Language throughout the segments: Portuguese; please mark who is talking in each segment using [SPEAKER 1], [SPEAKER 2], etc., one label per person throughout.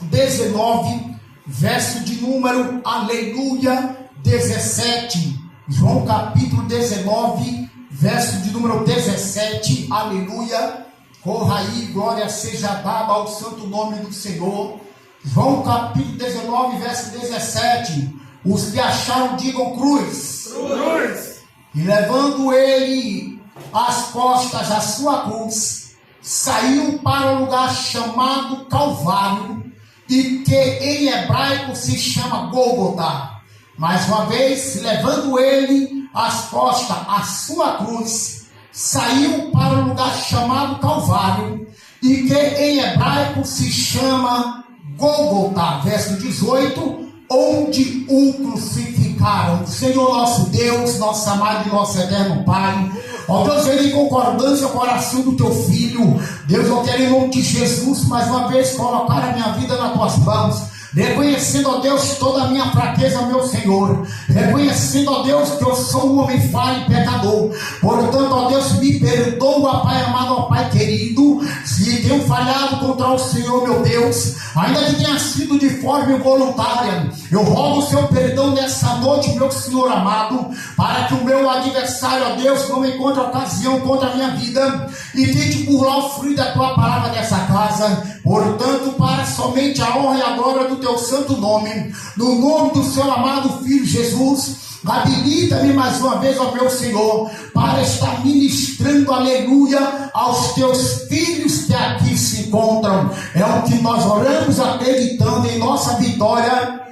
[SPEAKER 1] 19, verso de número, aleluia, 17. João capítulo 19, verso de número 17, aleluia. Corra aí, glória seja dada ao santo nome do Senhor. João capítulo 19, verso 17. Os que acharam, digam cruz.
[SPEAKER 2] Cruz.
[SPEAKER 1] E levando ele as costas a sua cruz, saiu para o lugar chamado Calvário, e que em hebraico se chama Gólgota. Mais uma vez, levando ele as costas a sua cruz, saiu para o lugar chamado Calvário, e que em hebraico se chama Gólgota. Verso 18, onde o crucificaram. Senhor nosso Deus, nosso amado e nosso eterno Pai, ó Deus, vem em concordância com o coração do teu filho. Deus, eu quero em nome de Jesus mais uma vez colocar a minha vida nas tuas mãos, reconhecendo, ó Deus, toda a minha fraqueza, meu Senhor, reconhecendo, ó Deus, que eu sou um homem falho e pecador. Portanto, ó Deus, me perdoa, Pai amado, ó Pai querido, se tenho falhado contra o Senhor, meu Deus, ainda que tenha sido de forma involuntária. Eu rogo o seu perdão nessa noite, meu Senhor amado, para que o meu adversário, ó Deus, não encontre ocasião contra a minha vida e tente burlar o fruto da tua palavra nessa casa. Portanto, para somente a honra e a glória do teu santo nome, no nome do seu amado Filho Jesus, habilita-me mais uma vez, ó meu Senhor, para estar ministrando, aleluia, aos teus filhos que aqui se encontram. É o que nós oramos, acreditando em nossa vitória,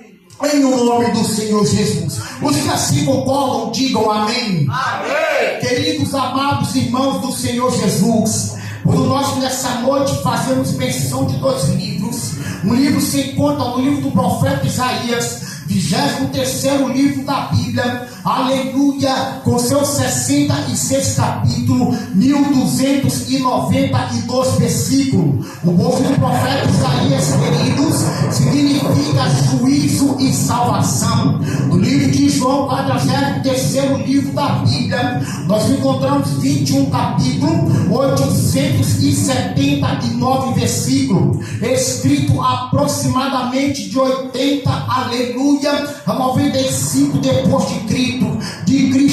[SPEAKER 1] em nome do Senhor Jesus. Os que assim concordam, digam amém.
[SPEAKER 2] Amém.
[SPEAKER 1] Queridos, amados irmãos do Senhor Jesus, quando nós nessa noite fazemos menção de dois livros, um livro se encontra no livro do profeta Isaías, 23º livro da Bíblia, aleluia, com seus 66 capítulos, 1292 versículos. O nome do profeta Isaías, queridos, significa juízo e salvação. No livro de João, 43º livro da Bíblia, nós encontramos 21 capítulos, 879 versículos, escrito aproximadamente de 80, aleluia, a 95 depois de Cristo.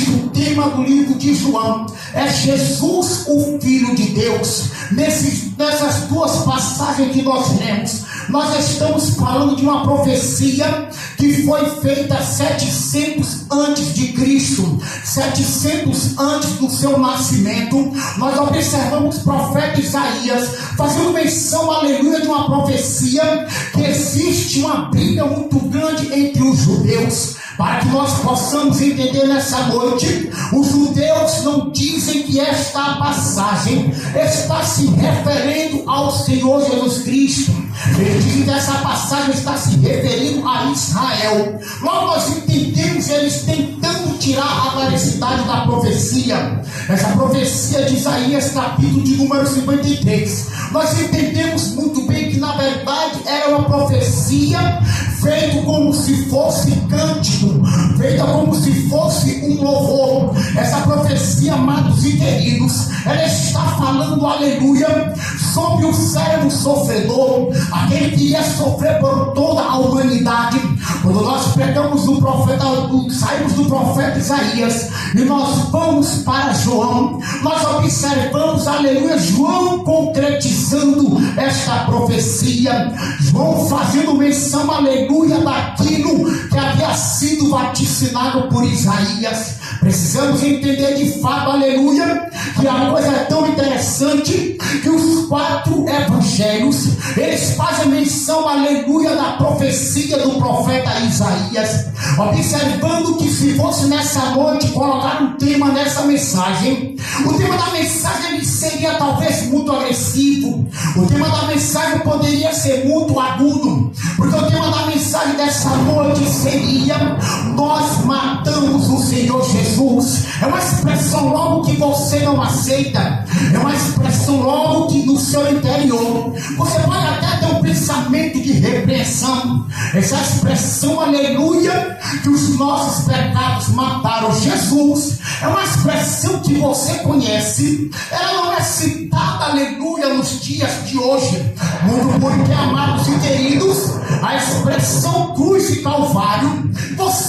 [SPEAKER 1] O tema do livro de João é Jesus, o Filho de Deus. Nessas duas passagens que nós lemos, nós estamos falando de uma profecia que foi feita 700 antes de Cristo, 700 antes do seu nascimento. Nós observamos o profeta Isaías fazendo menção, aleluia, de uma profecia que existe uma briga muito grande entre os judeus. Para que nós possamos entender nessa noite, os judeus não dizem que esta passagem está se referindo ao Senhor Jesus Cristo. Eles dizem que essa passagem está se referindo a Israel. Logo nós entendemos eles tentando tirar a veracidade da profecia. Essa profecia de Isaías, capítulo de número 53. Nós entendemos muito bem que na verdade era uma profecia feita como se fosse cântico, feita como se fosse um louvor. Essa profecia, amados e queridos, ela está falando, aleluia, sobre o servo sofredor, aquele que ia sofrer por toda a humanidade. Quando nós pegamos o profeta, saímos do profeta Isaías e nós vamos para João, nós observamos, aleluia, João concretizando esta profecia, João fazendo menção, aleluia, daquilo que havia sido vaticinado por Isaías. Precisamos entender de fato, aleluia, que a coisa é tão interessante que os 4 evangelhos, eles fazem menção, aleluia, da profecia do profeta Isaías, observando que se fosse nessa noite colocar um tema nessa mensagem, o tema da mensagem ele seria talvez muito agressivo, o tema da mensagem poderia ser muito agudo, porque o tema da mensagem dessa noite seria: nós matamos o Senhor Jesus. É uma expressão logo que você não aceita, é uma expressão logo que no seu interior você pode até ter um pensamento de repreensão. Essa expressão, aleluia, que os nossos pecados mataram Jesus, é uma expressão que você conhece, ela não é citada, aleluia, nos dias de hoje, muito porque, amados e queridos,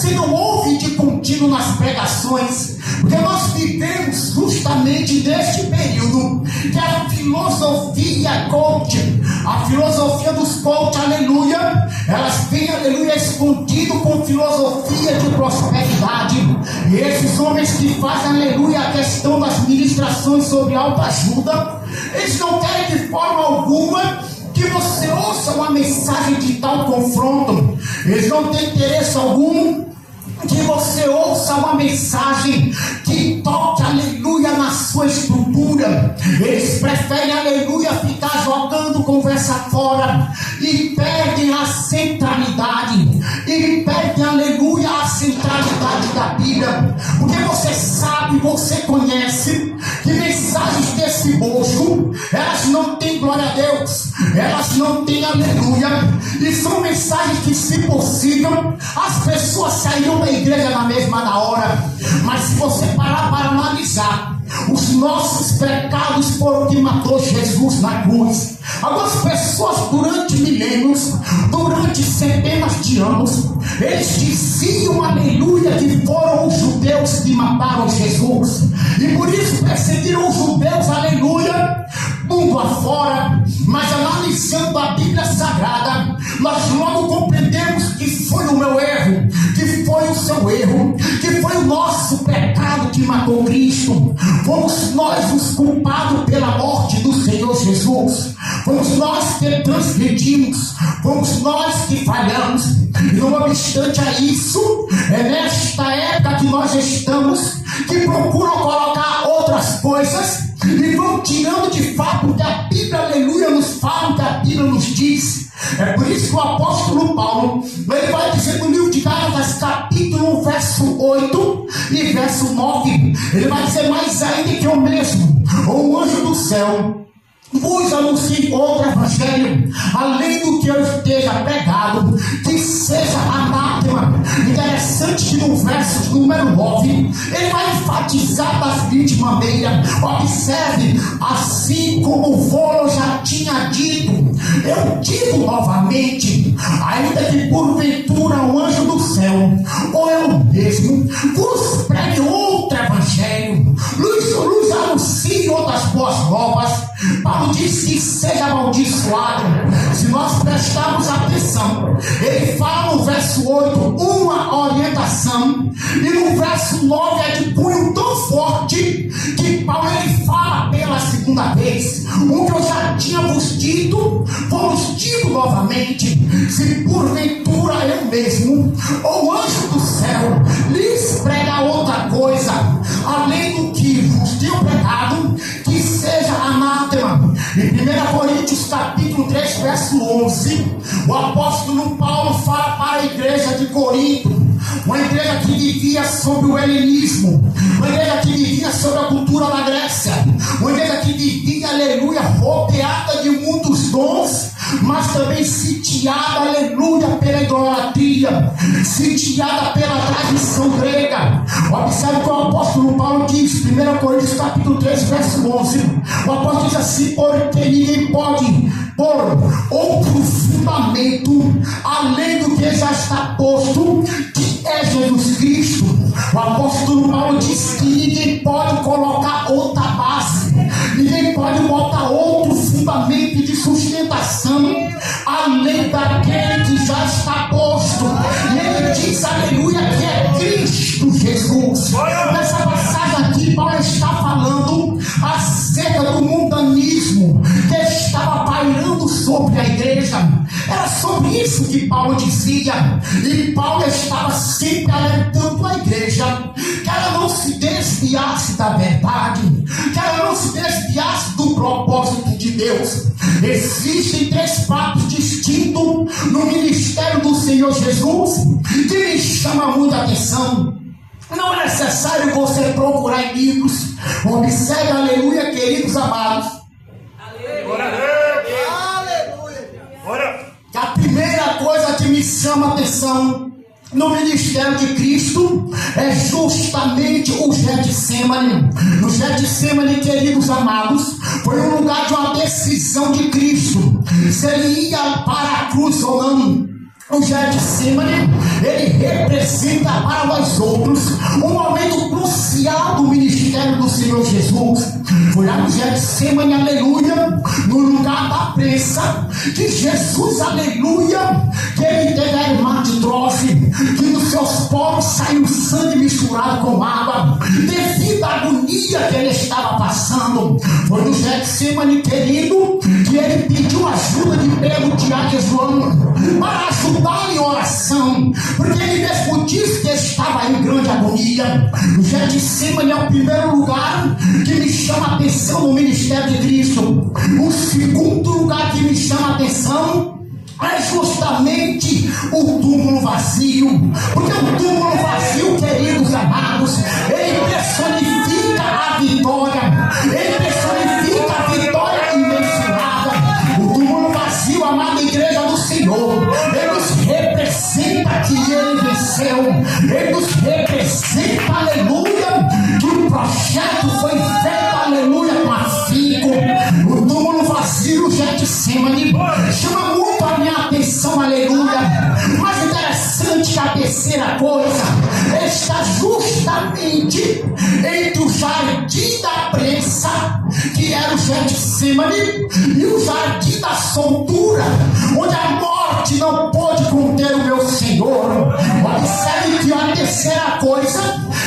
[SPEAKER 1] você não ouve de contínuo nas pregações, porque nós vivemos justamente neste período que a filosofia coach, a filosofia dos coach, aleluia, elas vêm, aleluia, escondido com filosofia de prosperidade. E esses homens que fazem, aleluia, a questão das ministrações sobre autoajuda, eles não querem de forma alguma que você ouça uma mensagem de tal confronto. Eles não têm interesse algum que você ouça uma mensagem que toque, aleluia, na sua estrutura. Eles preferem, aleluia, ficar jogando conversa fora e perdem a centralidade, e perdem, aleluia, a centralidade da Bíblia. Porque você sabe, você conhece que mensagens desse bojo, elas não têm glória a Deus, elas não têm aleluia, e são mensagens que, se possível, as pessoas sairiam da igreja na hora. Mas se você parar para analisar, os nossos pecados foram o que matou Jesus na cruz. Algumas pessoas durante milênios, durante centenas de anos, eles diziam, aleluia, que foram os judeus que mataram Jesus, e por isso perseguiram os judeus, aleluia, mundo afora. Mas analisando a Bíblia Sagrada, nós logo compreendemos que foi o meu erro, que foi o seu erro, que foi o nosso pecado que matou Cristo. Fomos nós os culpados pela morte do Senhor Jesus. Fomos nós que transgredimos, fomos nós que falhamos. E não obstante a isso, é nesta época que nós estamos, que procuram colocar outras coisas e vão tirando de fato o que a Bíblia, aleluia, nos fala, o que a Bíblia nos diz. É por isso que o apóstolo Paulo, ele vai dizer no livro de Gálatas, capítulo 1, verso 8 e verso 9, ele vai dizer: mais ainda que eu mesmo, ou um anjo do céu, vos anuncie outro evangelho, além do que eu esteja pregado, que seja anátema. Interessante que no verso número 9, ele vai enfatizar da seguinte maneira: observe, assim como o vou já tinha dito, eu digo novamente, ainda que porventura um anjo do céu, ou eu mesmo, vos pregue outro evangelho, lhes anuncie outras boas novas. Paulo diz que seja amaldiçoado. Se nós prestarmos atenção, ele fala no verso 8 uma orientação, e no verso 9 é de cunho tão forte que Paulo, ele fala pela segunda vez: o que eu já tinha vos dito, vos digo novamente, se porventura eu mesmo, ou anjo do céu, lhes prega outra coisa, além do que vos tenho pregado, que seja anátema. Em 1 Coríntios capítulo 3, verso 11, o apóstolo Paulo fala para a igreja de Corinto, uma igreja que vivia sobre o helenismo, uma igreja que vivia sobre a cultura da Grécia, uma igreja que vivia, aleluia, rodeada de muitos dons, mas também sitiada, aleluia, pela idolatria, sitiada pela tradição grega. Observe que o apóstolo Paulo diz, 1 Coríntios capítulo 3, verso 11, o apóstolo diz assim: porque ninguém pode pôr outro fundamento além do que já está posto, que é Jesus Cristo. O apóstolo Paulo diz que ninguém pode colocar outra base, ninguém pode botar outro fundamento de sustentação além daquele que já está posto. E ele diz, aleluia, que é Cristo Jesus. Nessa passagem aqui, Paulo está falando acerca do mundanismo que estava pairando sobre a igreja. Era sobre isso que Paulo dizia, e Paulo estava sempre alertando a igreja que ela não se desviasse da verdade, que ela não se desviasse do propósito de Deus. Existem três fatos distintos no ministério do Senhor Jesus que me chamam muita atenção. Não é necessário você procurar em livros. Observe, aleluia, queridos amados. Aleluia. A primeira coisa que me chama a atenção no ministério de Cristo é justamente o Getsemane. No Getsemane, queridos amados, foi um lugar de uma decisão de Cristo, se ele ia para a cruz ou não. O Getsemane, ele representa para nós outros um momento crucial do ministério do Senhor Jesus. Foi lá no Getsemane, aleluia, no lugar da prensa, que Jesus, aleluia, que ele teve a hematítrose, que dos seus poros saiu sangue misturado com água, devido à agonia que ele estava passando. Foi no Getsemane, querido, que ele pediu ajuda de Pedro, Tiago e João para ajudar em oração, porque ele mesmo disse que estava em grande agonia. O Getsemane é o primeiro lugar que me chama a atenção no ministério de Cristo. O segundo lugar que me chama a atenção é justamente o túmulo vazio, porque o túmulo vazio, queridos amados, ele personifica a vitória, ele personifica a vitória imensurada. O túmulo vazio, amada igreja do Senhor, ele nos representa que ele venceu, ele nos representa, aleluia, que o projeto foi feito, aleluia, com afinco. O túmulo vazio, o Getsemane, chama muito a minha atenção, aleluia. Mas interessante que a terceira coisa está justamente entre o jardim da prensa, que era o Getsemane, e o jardim da soltura, onde a morte não pôde conter o meu Senhor. Observe que a terceira coisa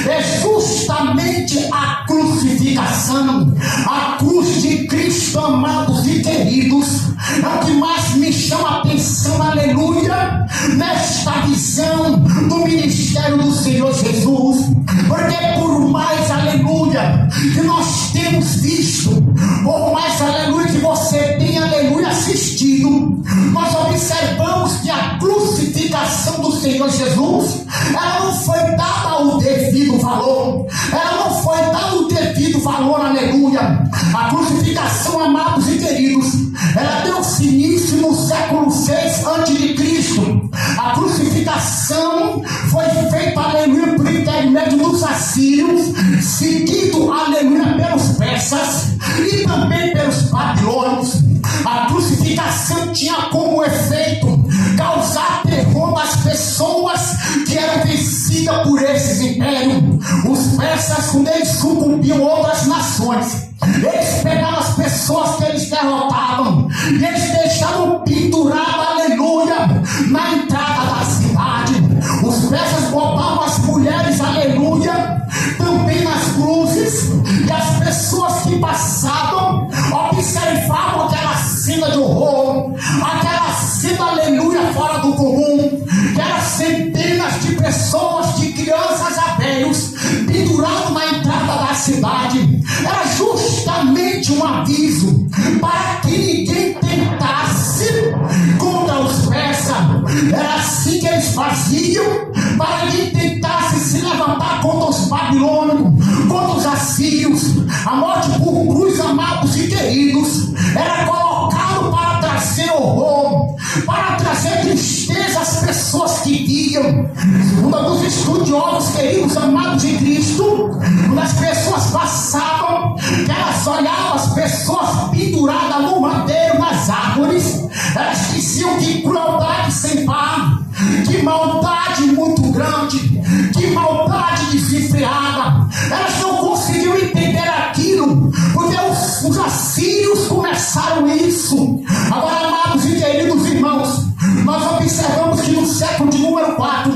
[SPEAKER 1] é justamente a crucificação. A cruz de Cristo, amados e queridos, é o que mais me chama a atenção, aleluia, nesta visão do ministério do Senhor Jesus. Porque por mais, aleluia, que nós temos visto, por mais, aleluia, que você tenha, aleluia, assistido, nós observamos que a crucificação do Senhor Jesus, ela não foi dada o devido valor, ela não foi dada o devido valor, aleluia. A crucificação, amados e queridos, ela deu-se início no século 6 a.C. A crucificação foi feita, aleluia, por intermédio dos assírios, seguido, aleluia, pelos persas e também pelos babilônios. A crucificação tinha como efeito causar terror nas pessoas que eram vencidas por esses impérios. Os persas, quando eles sucumbiam outras nações, eles pegavam as pessoas que eles derrotavam e eles deixavam pendurado, aleluia, na entrada da cidade. Os persas botavam as mulheres, aleluia, também nas cruzes, e as pessoas que passavam observavam aquela cena de horror, aquela cena, aleluia, fora do comum, que eram centenas de pessoas, de crianças a velhos, pendurados na entrada da cidade. Era justamente um aviso para que ninguém tentasse contra os persas. Era assim que eles faziam, para que tentasse se levantar contra os babilônicos, contra os assírios. A morte por cruz, amados e queridos, era colocado para trazer horror, para trazer tristeza às pessoas que viam. Segundo alguns estudiosos, queridos, amados de Cristo, quando as pessoas passavam, que elas olhavam as pessoas penduradas no madeiro, nas árvores, elas diziam que crueldade sem par, que maldade muito grande, que maldade desenfreada. Elas não conseguiam entender aquilo, porque os assírios começaram isso. Agora, amados e queridos irmãos, nós observamos que no século de número 4,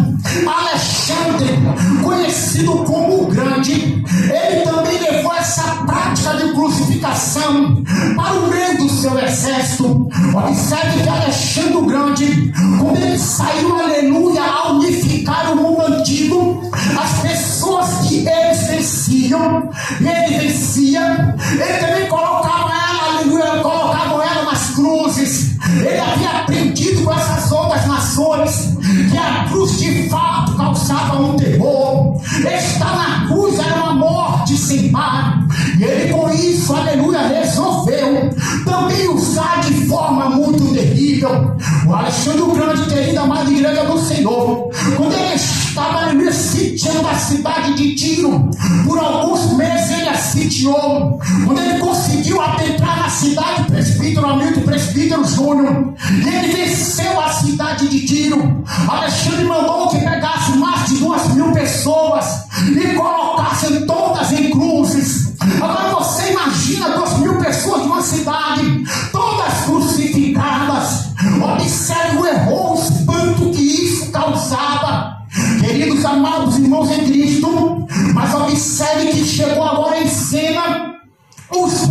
[SPEAKER 1] Alexandre, conhecido como o Grande, ele também levou essa prática de crucificação para o meio do seu exército. Observe que Alexandre o Grande, quando ele saiu, aleluia, a unificar o mundo antigo, as pessoas que eles venciam, ele vencia, ele também colocava ela, aleluia, colocava ela nas cruzes. Ele havia aprendido com essas outras nações que a cruz de fato causava um terror. Estar na cruz era uma morte sem par. E ele com isso, aleluia, resolveu também usar de forma muito terrível. O Alexandre o Grande, querida amada igreja do Senhor, quando ele estava, aleluia, sitiando a cidade de Tiro, por alguns meses ele a sitiou. Quando ele conseguiu adentrar na cidade, presbítero Hamilton, presbítero Júnior, e ele venceu a cidade, cidade de Tiro, Alexandre mandou que pegasse mais de 2.000 pessoas e colocassem todas em cruzes. Agora você imagina 2.000 pessoas de uma cidade, todas crucificadas. Observe o erro, o espanto que isso causava. Queridos amados irmãos em Cristo, mas observe que chegou agora em cena os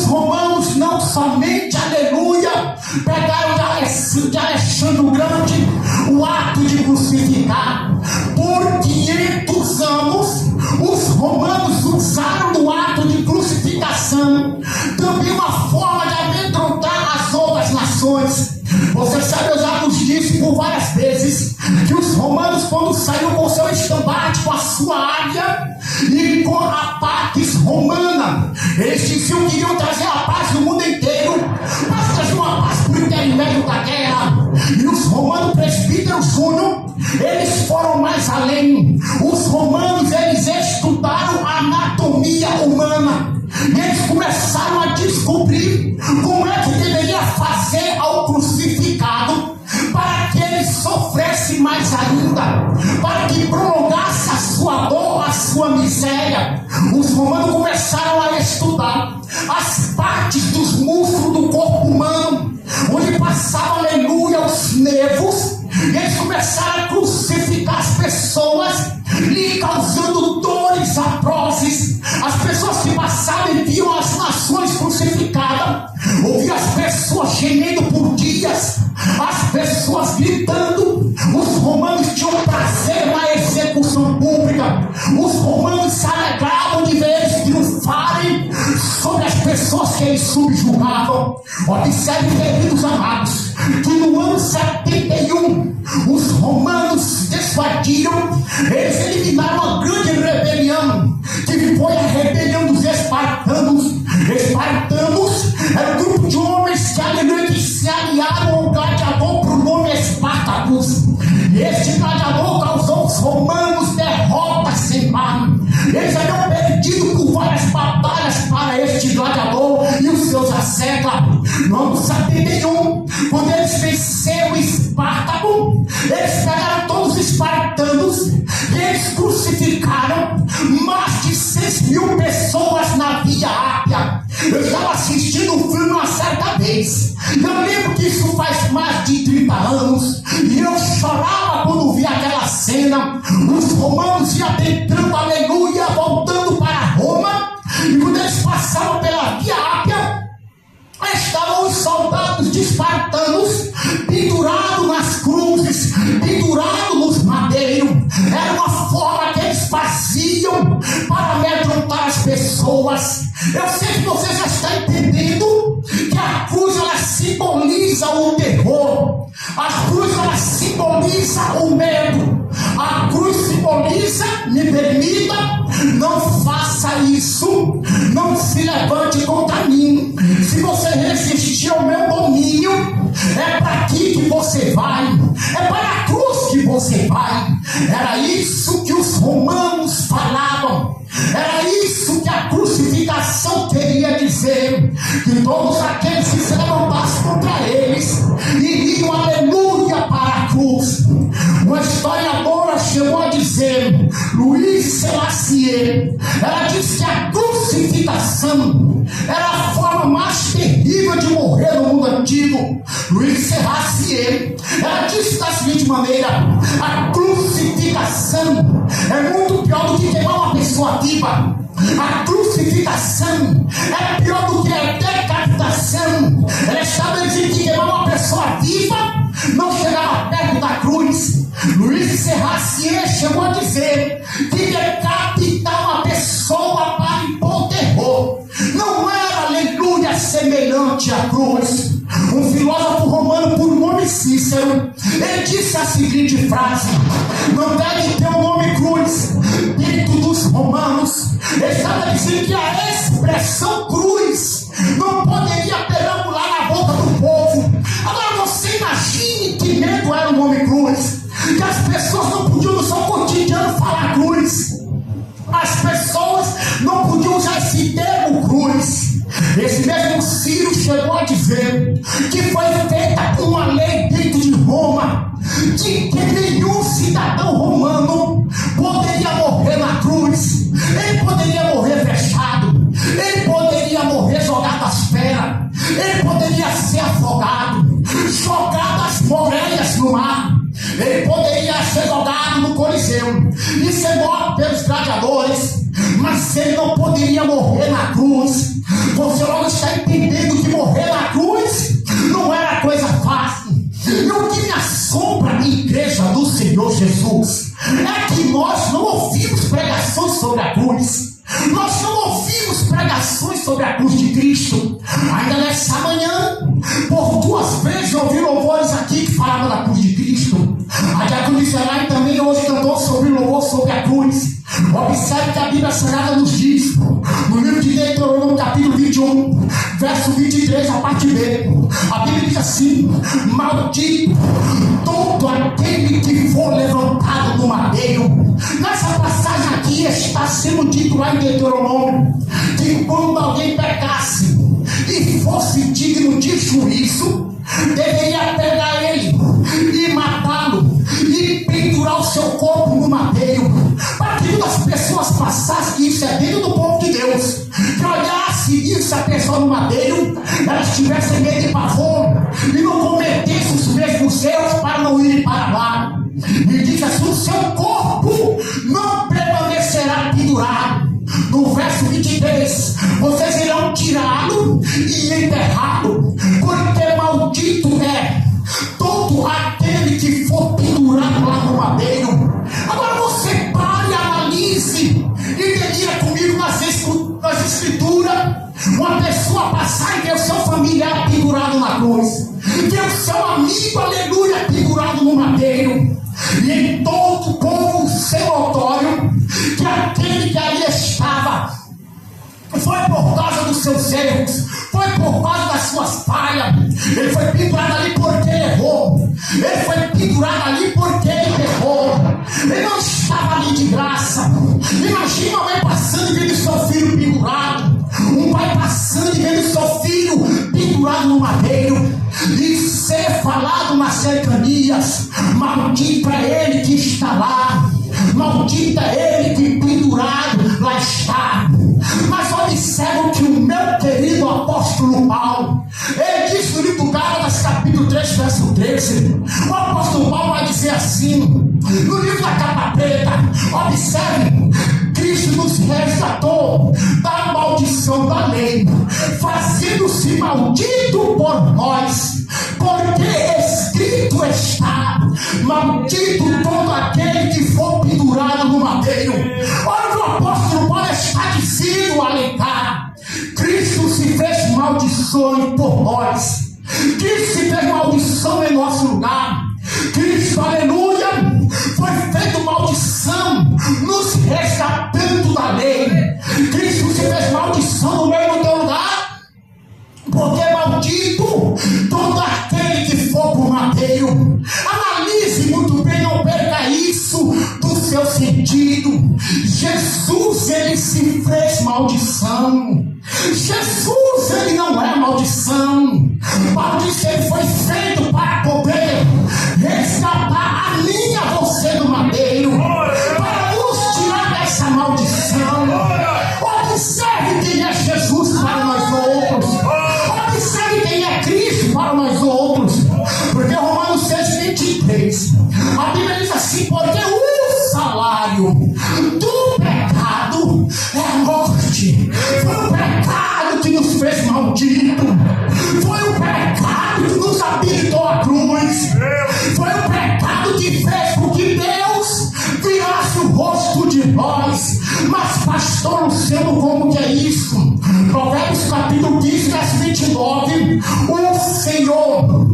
[SPEAKER 1] romanos não somente, aleluia, pegaram de Alexandre o Grande o ato de crucificar. Por 500 anos, os romanos usaram do ato de crucificação também uma forma de amedrontar as outras nações. Você sabe, eu já nos disse por várias vezes que os romanos, quando saíram com seu estandarte, com a sua águia e com a pax romana, eles diziam que iriam trazer a paz no mundo inteiro, mas traziam uma paz por intermédio da guerra. E os romanos presbíteros júnior, eles foram mais além. Os romanos, eles estudaram a anatomia humana e eles começaram a descobrir como é que deveria fazer ao crucificado para que ele sofresse mais ainda, para que prolongasse a sua dor, a sua miséria. Os romanos começaram a estudar as partes dos músculos do corpo humano, onde passavam, aleluia, os nervos, e eles começaram a crucificar as pessoas, lhe causando dores atrozes. As pessoas que passavam e viam as nações crucificadas, ouviam as pessoas gemendo por dias, as pessoas gritando. Os romanos tinham prazer na execução pública. Os romanos se alegravam de ver eles triunfarem sobre as pessoas que eles subjugavam. Observe, queridos amados, que no ano 71 os romanos desfadiram, eles eliminaram uma grande rebelião, que foi a rebelião dos espartanos. Espartanos era um grupo de homens que se aliaram ao gladiador por nome Espartacus. E este gladiador causou aos romanos derrotas sem par. Eles haviam perdido por várias batalhas para este gladiador e os seus assédios. No ano 71, quando eles venceram o Espartaco, eles pegaram todos os espartanos e eles crucificaram mais de 6.000 pessoas na Via Ápia. Eu estava assistindo um filme uma certa vez. Eu lembro que isso faz mais de 30 anos. E eu chorava quando via aquela cena. Os romanos iam adentrando, aleluia, voltando para Roma. E quando eles passavam pela Via Ápia, estavam os soldados de espartanos pendurados nas cruzes, pendurados nos madeiros. Era uma forma que eles faziam para amedrontar as pessoas. Eu sei que você já está entendendo que a cruz, ela simboliza o terror. A cruz, ela simboliza o medo. A cruz simboliza, me permita, não faça isso, não se levante contra mim. Se você resistir ao meu domínio, é para aqui que você vai, é para a cruz que você vai. Era isso que os romanos falavam. Era isso que a crucificação queria dizer, que todos aqueles que se levantassem contra eles iriam, aleluia, para a cruz. Uma historiadora chegou a dizer, Luiz Selassie, ela disse que a crucificação era a forma mais terrível de morrer no mundo antigo. Luiz Selassie, ela disse da seguinte maneira: a crucificação é muito pior do que queimar uma pessoa viva. A crucificação é pior do que a decapitação. Ela estabeleceu que queimar uma pessoa viva não chegava perto da cruz. Luiz Selassie chegou a dizer que decapitar uma pessoa para impor terror não era, aleluia, semelhante à cruz. Um filósofo romano por nome Cícero, ele disse a seguinte frase: não deve ter o nome cruz dentro dos romanos. Ele estava dizendo que a expressão cruz não poderia perambular na boca do povo. Agora você imagine que medo era o nome cruz, que as pessoas não podiam no seu cotidiano falar cruz. As pessoas não podiam usar esse termo cruz. Esse mesmo Ciro chegou a dizer que foi feita uma lei dentro Coliseu e ser morto pelos gladiadores, mas ele não poderia morrer na cruz. Você logo está entendendo que morrer na cruz não era coisa fácil. E o que me assombra na igreja do Senhor Jesus é que nós não ouvimos pregações sobre a cruz. Nós não ouvimos pregações sobre a cruz de Cristo. Ainda nessa manhã, por 2 vezes eu ouvi louvores aqui que falavam da cruz de Cristo. A diácono Miserável também hoje cantou sobre o louvor sobre a cruz. Observe que a Bíblia Sagrada nos diz, no livro de Deuteronômio, capítulo 21, verso 23, a parte B, a Bíblia diz assim: maldito todo aquele que for levantado no madeiro. Nessa passagem aqui está sendo dito lá em Deuteronômio que quando alguém pecasse e fosse digno de juízo, deveria pegar ele e matá-lo e pendurar o seu corpo no madeiro, para que as pessoas passassem, isso é dentro do povo de Deus, que olhasse isso a pessoa no madeiro, elas tivessem medo de pavor e não cometessem os mesmos erros para não irem para lá. E diz assim: o seu corpo não permanecerá pendurado. No verso 23, vocês irão tirá-lo e enterrá-lo, porque maldito é todo aquele que for pendurado lá no madeiro. Agora você pare e analise e delira comigo nas escrituras. Uma pessoa passar e ver o seu familiar pendurado na cruz, ver o seu amigo, aleluia, pendurado no madeiro, e em todo o povo ser notório que aquele que ali estava foi por causa dos seus erros, foi por causa das suas falhas. Ele foi pendurado ali porque ele errou, ele foi pendurado ali porque ele errou. Ele não estava ali de graça. Imagina uma mãe passando e vendo seu filho pendurado, um pai passando e vendo seu filho pendurado no madeiro, e ser falado nas cercanias: maldito é ele que está lá, maldito é ele que pendurado lá está. Mas observe que o meu querido apóstolo Paulo, ele diz no livro do Gálatas, capítulo 3, verso 13, o apóstolo Paulo vai dizer assim, no livro da capa preta: observe, Cristo nos resgatou da maldição da lei, fazendo-se maldito por nós, porque escrito está: maldito todo aquele que for pendurado no madeiro. Olha o que o apóstolo Paulo está dizendo, alegar: Cristo se fez maldição por nós, Cristo se fez maldição em nosso lugar. Cristo, aleluia, foi feito maldição, nos resgatando da lei. Cristo se fez maldição no meio do teu lugar, porque maldito todo aquele que for para o madeiro. Analise muito bem, não perca isso do seu sentido. Jesus, ele se fez maldição. Jesus, ele não é maldição. Paulo diz que ele foi feito para poder resgatar a mim e a você do madeiro, para nos tirar dessa maldição. Observe quem é Jesus para nós outros. Observe quem é Cristo para nós outros. Porque Romanos 6:23, a Bíblia diz assim: porque o salário do pecado é a morte. Foi o pecado que nos fez maldito. Foi o pecado que nos habilitou a cruz. Foi o pecado que fez com que Deus virasse o rosto de nós. Mas pastor Luciano, como que é isso? Provérbios capítulo 15, verso 29: o Senhor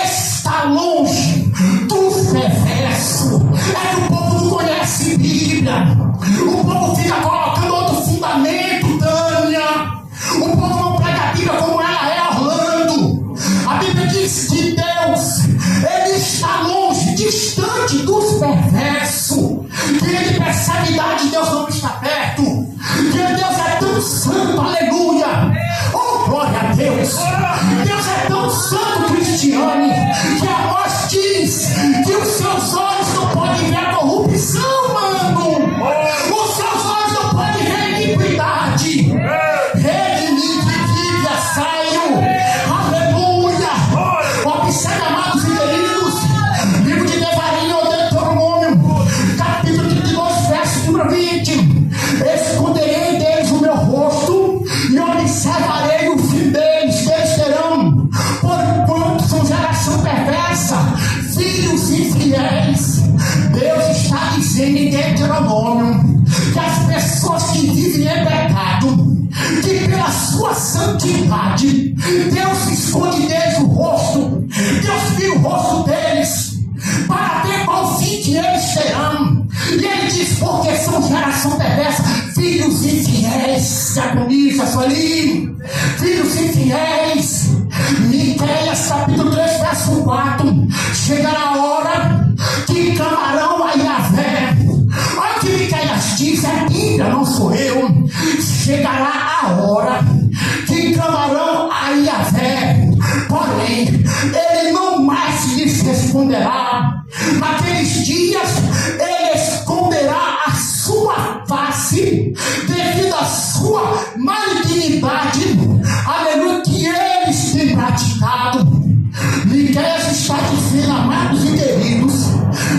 [SPEAKER 1] está longe do perverso. É que o povo não conhece Bíblia. O povo fica colocando outro fundamento, Tânia. O povo não prega a Bíblia como ela é, Orlando. A Bíblia diz que Deus, ele está longe, distante dos perversos. Que ele percebe a idade de Deus não está perto. Que Deus é tão santo, aleluia. Oh, glória a Deus. Deus é tão santo, Cristiane, que a voz diz que os seus olhos não podem ver a corrupção, mano. Os seus olhos não podem ver a iniquidade. Observe, amados e queridos, livro de Devarim, Deuteronômio, dizendo em Deuteronômio que as pessoas que vivem em pecado, que pela sua santidade, Deus esconde deles o rosto, Deus vira o rosto deles, para ver qual fim que eles terão. E ele diz: porque são geração perversa, filhos infiéis. Diaconisa, ali, filhos infiéis. Miqueias capítulo 3, verso 4. Chegará a hora que clamarão a Yahvé. Olha o que Miqueias diz, é Bíblia, não sou eu. Chegará a hora que clamarão a Yahvé, porém ele não mais lhes responderá. Naqueles dias ele esconderá a sua face devido à sua malignidade, aleluia, que eles têm praticado. Miqueias está dizendo, amados e queridos,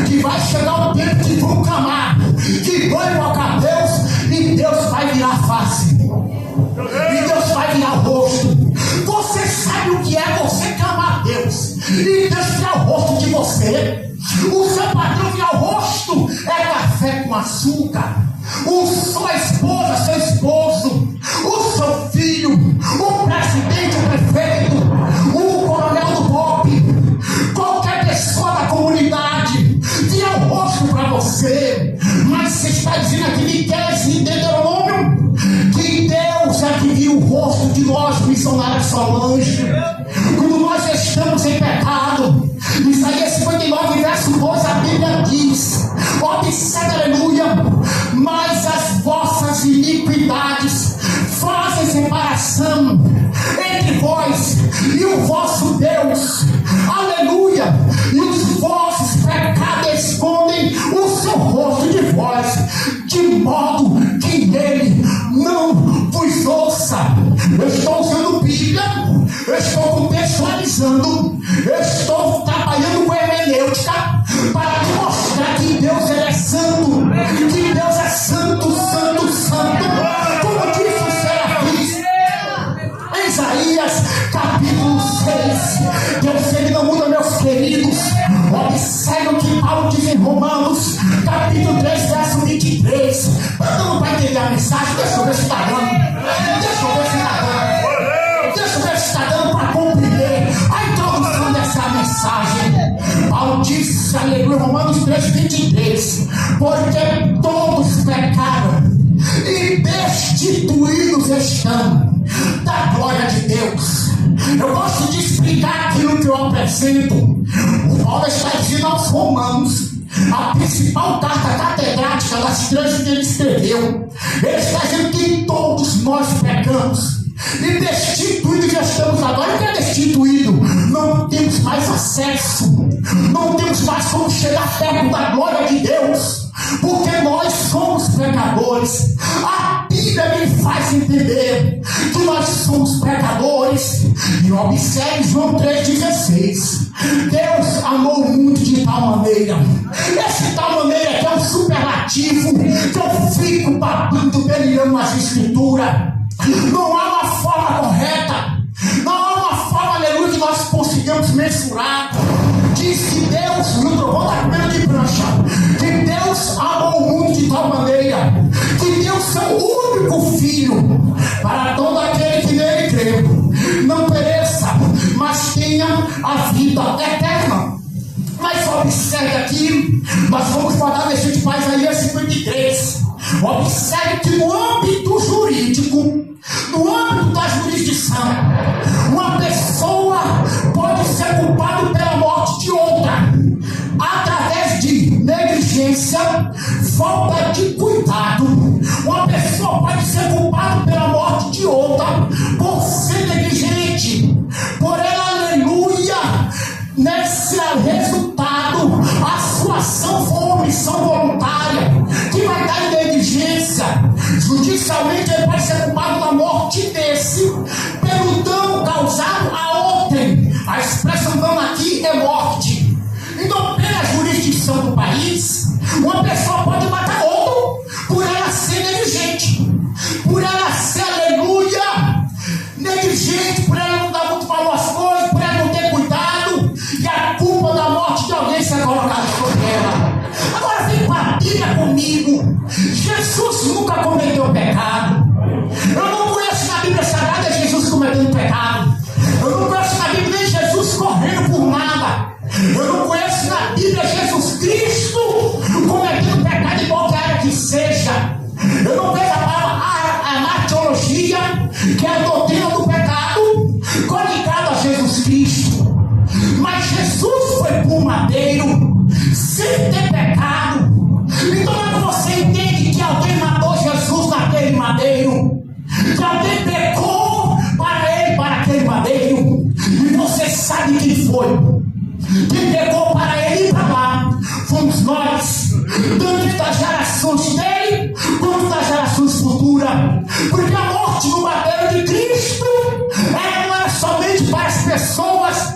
[SPEAKER 1] que vai chegar o tempo que vão clamar, que vão invocar Deus, e Deus vai virar a face, e Deus vai virar o rosto. Você sabe o que é você clamar a Deus e Deus virar o rosto de você? O seu padrão virar o rosto é café com açúcar. Sua esposa, seu esposo, o seu filho, o presidente, o prefeito, o coronel do BOPE, qualquer pessoa da comunidade vira o rosto para você. Mas você está dizendo aqui, Miqueias e Deuteronômio, que Deus é que viu o rosto de nós, missionários Solange, quando nós estamos em pecado. Isaías 59, verso 2, a Bíblia diz: observe, aleluia, mas as vossas iniquidades fazem separação entre vós e o vosso Deus, aleluia, e os vossos pecados escondem o seu rosto de vós, de modo que ele não vos ouça. Eu estou usando Bíblia, eu estou contextualizando, eu estou trabalhando com hermenêutica para te mostrar que Deus ele é santo, que Deus é santo, santo, santo, como disse o Serafim em Isaías capítulo 6. Deus ele não muda, meus queridos. Observe o que Paulo diz em Romanos capítulo 3, verso 23. Você não vai entender a mensagem? Deixa eu ver se está dando. Deixa eu ver se está dando. Deixa eu ver se está dando para compreender a introdução dessa mensagem. Paulo diz, aleluia, Romanos 3, 23. Porque todos pecaram e destituídos estão da glória de Deus. Eu gosto de explicar aquilo que eu apresento. O Paulo está dizendo aos Romanos, a principal carta catedrática das três que ele escreveu. Ele está dizendo que todos nós pecamos e destituídos já estamos agora. O que é destituído? Não temos mais acesso, não temos mais como chegar perto da glória de Deus, porque nós somos pecadores. A Bíblia me faz entender que nós somos pecadores. E observe João 3,16. Deus amou o mundo de tal maneira. Esse tal maneira que é um superlativo que eu fico babando, delirando nas escrituras. Não há uma forma correta, não há uma forma, aleluia, que nós consigamos mensurar. Diz que Deus, no trovão da primeira de prancha, que Deus amou o mundo de tal maneira que deu seu único filho, para todo aquele que nele crê não pereça, mas tenha a vida eterna. Mas observe aqui, nós vamos falar desse de Isaías 53. Observe que no âmbito jurídico, no âmbito da jurisdição, uma pessoa pode ser culpada pela morte de outra através de negligência, falta de cuidado. Uma pessoa pode ser culpada pela morte de outra por ser negligente, por ela, aleluia, nesse resultado a sua ação for uma omissão voluntária que vai dar em negligência. Judicialmente ele pode ser culpado da morte desse pelo dano causado a outrem. A expressão dano aqui é morte. Então, pela jurisdição do país, uma pessoa pode matar outro por ela ser negligente, por ela ser, aleluia, negligente, por ela não dar muito valor às coisas, por ela não ter cuidado, e a culpa da morte de alguém ser colocada sobre ela. Agora vem com a Bíblia no madeiro, sem ter pecado. Então quando você entende que alguém matou Jesus naquele madeiro, que alguém pecou para aquele madeiro, e você sabe quem foi, quem pecou para ele ir para lá, fomos nós, tanto das gerações dele, quanto das gerações futuras, porque a morte no madeiro de Cristo, ela não era somente para as pessoas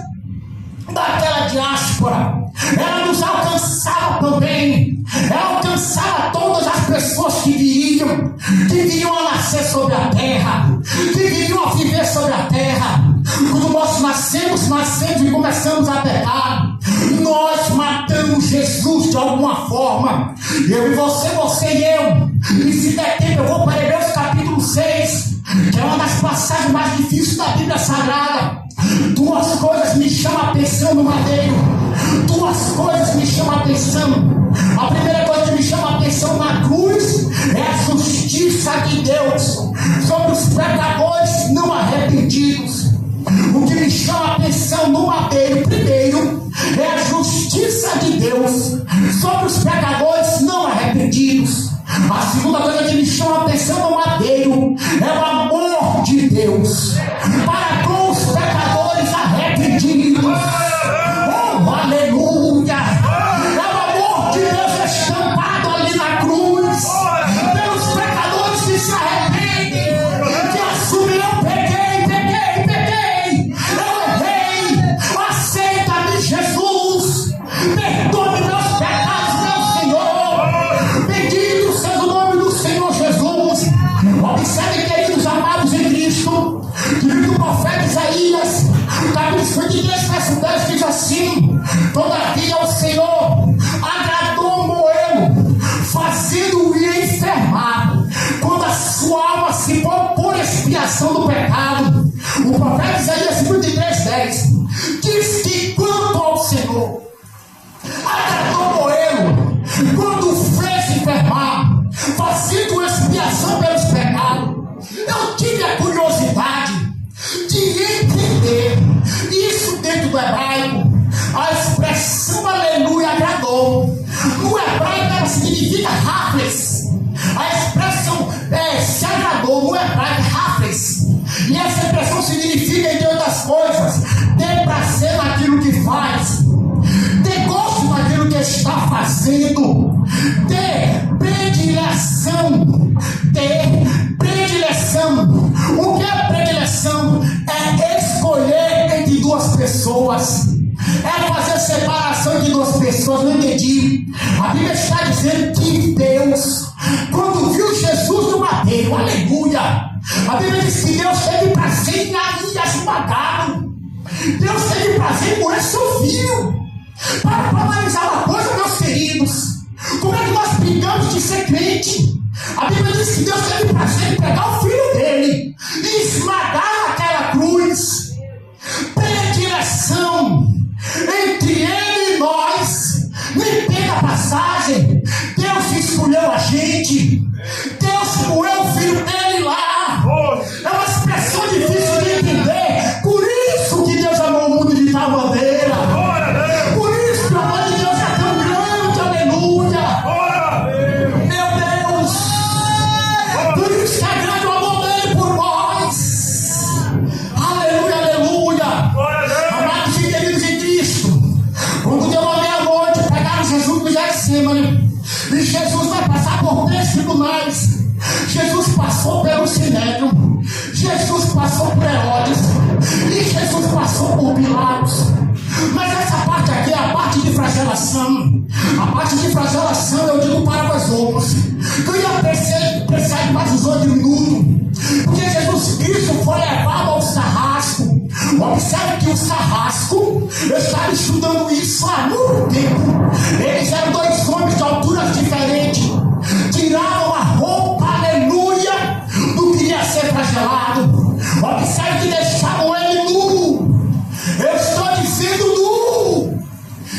[SPEAKER 1] daquela diáspora, ela nos alcançava também, ela alcançava todas as pessoas que viriam a nascer sobre a terra, que viriam a viver sobre a terra. Quando nós nascemos e começamos a pecar, nós matamos Jesus de alguma forma. Eu e você e eu. E se der tempo, eu vou para Hebreus capítulo 6, que é uma das passagens mais difíceis da Bíblia Sagrada. Duas coisas me chamam a atenção no madeiro. Duas coisas me chamam a atenção. A primeira coisa que me chama a atenção na cruz é a justiça de Deus sobre os pecadores não arrependidos. O que me chama a atenção no madeiro, primeiro, é a justiça de Deus sobre os pecadores não arrependidos. A segunda coisa que me chama a atenção no madeiro é o amor de Deus para com os pecadores arrependidos. Oh, aleluia! É o amor de Deus estampado ali na cruz pelos pecadores que se arrependem, que assumem: eu peguei. Aceita-me, Jesus, perdoe meus pecados, meu Senhor. Bendito seja o nome do Senhor Jesus. Observe, queridos amados em Cristo, que o profeta Isaías, capítulo 23, verso 10, diz assim: todavia o Senhor agradou Moelo, fazendo-o enfermar, quando a sua alma se pôs por expiação do pecado. O profeta Isaías 23, 10 diz que quanto ao Senhor agradou Moelo, quando o fez enfermar, fazendo expiação pelos pecados. Eu tive a curiosidade de entender isso dentro do hebraico. A expressão aleluia agradou, no hebraico ela significa hafles. A expressão se agradou no hebraico hafles. E essa expressão significa, entre outras coisas, ter prazer naquilo que faz, ter gosto naquilo que está fazendo, ter predileção. O que é predileção? É escolher entre duas pessoas, é fazer separação entre duas pessoas. Não entendi. A Bíblia está dizendo que Deus, quando viu Jesus no madeiro, aleluia, a Bíblia diz que Deus teve prazer em ali esmagado. Deus teve prazer por esse seu filho. Para analisar uma coisa, meus queridos, como é que nós brigamos de ser crente? A Bíblia diz que Deus teve prazer em pegar o filho dele e esmagar naquela cruz. Predileção entre ele e nós. Nem pega a passagem. Deus escolheu a gente. Deus moeu o filho dele lá. É uma expressão difícil de entender. Por isso que Deus amou o mundo de tal maneira. Por isso que o amor de Deus é tão grande. Aleluia. Meu Deus. Por isso que é grande o amor dele por nós. Aleluia, aleluia. Amados e queridos em Cristo, quando deu a meia-noite, pegaram Jesus no Getsemane, e Jesus vai passar por 3 tribunais. Jesus passou pelo Sinédrio, Jesus passou por Herodes, e Jesus passou por Pilatos. Mas essa parte aqui é a parte de flagelação. A parte de flagelação eu digo para vós outros, que eu ia precisar de mais uns 8 minutos, porque Jesus Cristo foi levado ao sarrasco. Observe que o sarrasco, eu estava estudando isso há muito tempo. Eles eram 2 homens de alturas diferentes, tiravam a roupa, aleluia, do que ia ser flagelado. Observe que deixavam ele nu. Eu estou dizendo nu.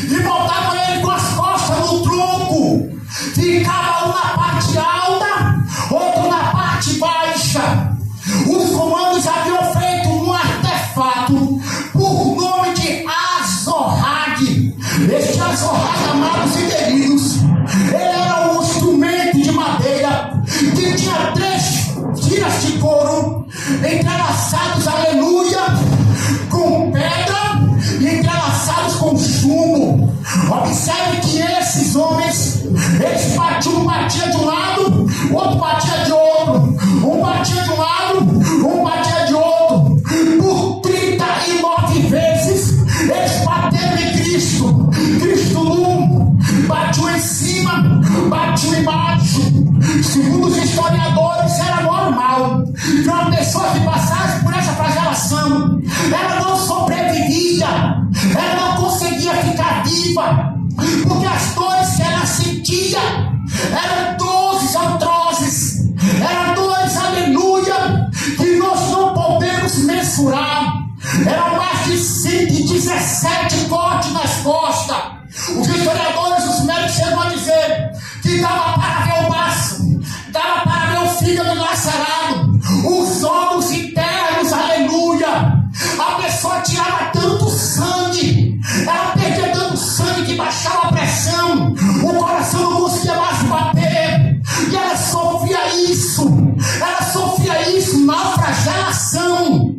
[SPEAKER 1] E botavam ele com as costas no tronco. Ficava um na parte alta, outro na parte baixa. Os romanos haviam feito um artefato por nome de Azorrague. Este azorrado, amados e queridos, ele era um instrumento de madeira que tinha 3 tiras de couro entrelaçados, aleluia, com pedra e entrelaçados com chumbo. Observe que esses homens, eles batiam, um batia de um lado, o outro batia de outro, um batia de um lado, um batia de outro. Por 39 vezes eles bateram em Cristo. Cristo num, batiu em cima, batiu embaixo. Segundo os historiadores, era normal que uma pessoa que passasse por essa flagelação, ela não sobrevivia, ela não conseguia ficar viva, porque as dores que ela sentia eram dores atrozes, eram dores, aleluia, que nós não podemos mensurar. Eram mais de 117 cortes nas costas. Os historiadores, os médicos chegam a dizer que dava para ver o baço, dava para ver o fígado lacerado, os órgãos internos, aleluia. A pessoa tirava tanto sangue, ela perdia tanto sangue que baixava a pressão, o coração não conseguia mais bater, e ela sofria isso na flagelação,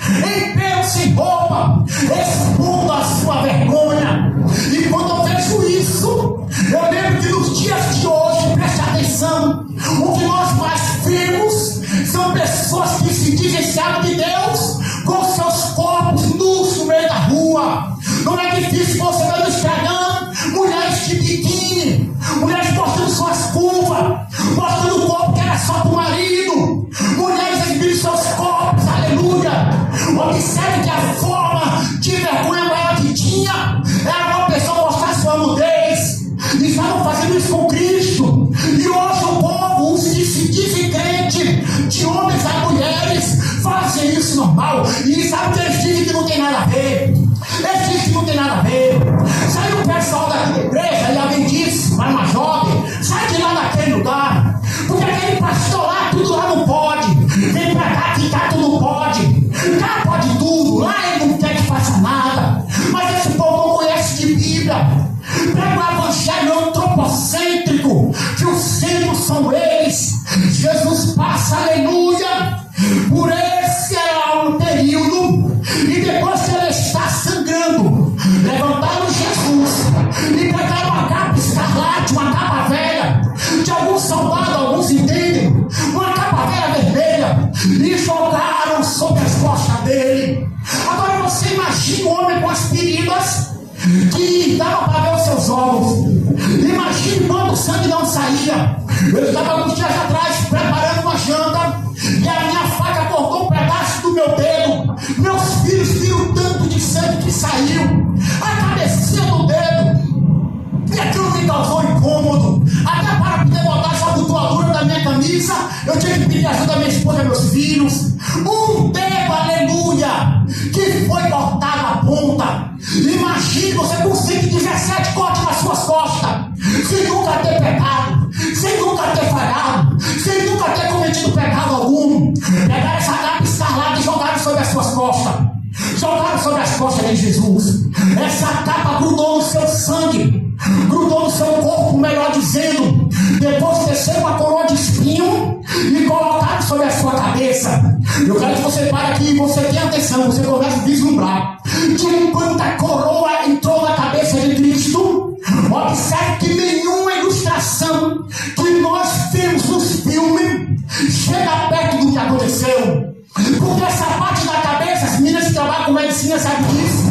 [SPEAKER 1] em pé sem roupa, expondo a sua vergonha. E quando eu vejo isso, eu lembro que nos dias de hoje, preste atenção, o que nós mais vemos são pessoas que se dizem servos de Deus com seus corpos nus no meio da rua. Não é difícil você ver no Instagram mulheres de biquíni, mulheres mostrando suas curvas, mostrando o corpo que era só para o marido, mulheres exibindo seus corpos, aleluia. Observe que a forma de vergonha maior que tinha era uma pessoa mostrar sua nudez. E estavam fazendo isso com Cristo. E hoje o povo, os que se dizem crente, de homens a mulheres, fazem isso normal. E sabe que eles dizem que não tem nada a ver. Eles dizem que não tem nada a ver. Sai o pessoal da igreja e alguém diz, vai uma jovem, sai de lá daquele lugar, porque aquele pastor lá, tudo lá não pode. Vem pra cá que cá tu não pode. Cá pode tudo, lá ele não quer que faça nada. Mas esse povo não conhece de Bíblia. Prega o evangelho antropocêntrico, que os centros são eles. Jesus passa, aleluia, por esse período, e depois que ele está sangrando, levantaram Jesus e pegaram uma capa escarlate, uma capa velha, de alguns soldados, alguns entendem, uma capa velha vermelha, e jogaram sobre as costas dele. Agora você imagina um homem com as feridas que dava para ver os seus olhos. Imagine quando o sangue não saía. Eu estava alguns dias atrás preparando uma janta e a minha faca cortou um pedaço do meu dedo. Meus filhos viram tanto de sangue que saiu, a cabecinha do dedo, e aquilo me causou incômodo. Até para poder botar essa abotoadura da minha camisa, eu tive que pedir ajuda da minha esposa e meus filhos. Um dedo, aleluia, que foi cortado a ponta. Imagine você com 117 cortes nas suas costas, sem nunca ter pecado, sem nunca ter falhado, sem nunca ter cometido pecado algum. Pegaram essa capa escarlate e jogaram sobre as suas costas, jogaram sobre as costas de Jesus. Essa capa grudou no seu sangue, grudou no seu corpo, melhor dizendo. Depois desceram uma coroa de espinho e colocaram sobre a sua cabeça. Eu quero que você pare aqui e você tenha atenção, você começa a vislumbrar que quando a coroa entrou na cabeça de Cristo, observe que nenhuma ilustração que nós vemos nos filmes chega perto do que aconteceu. Porque essa parte da cabeça, as meninas que trabalham com medicina sabem disso,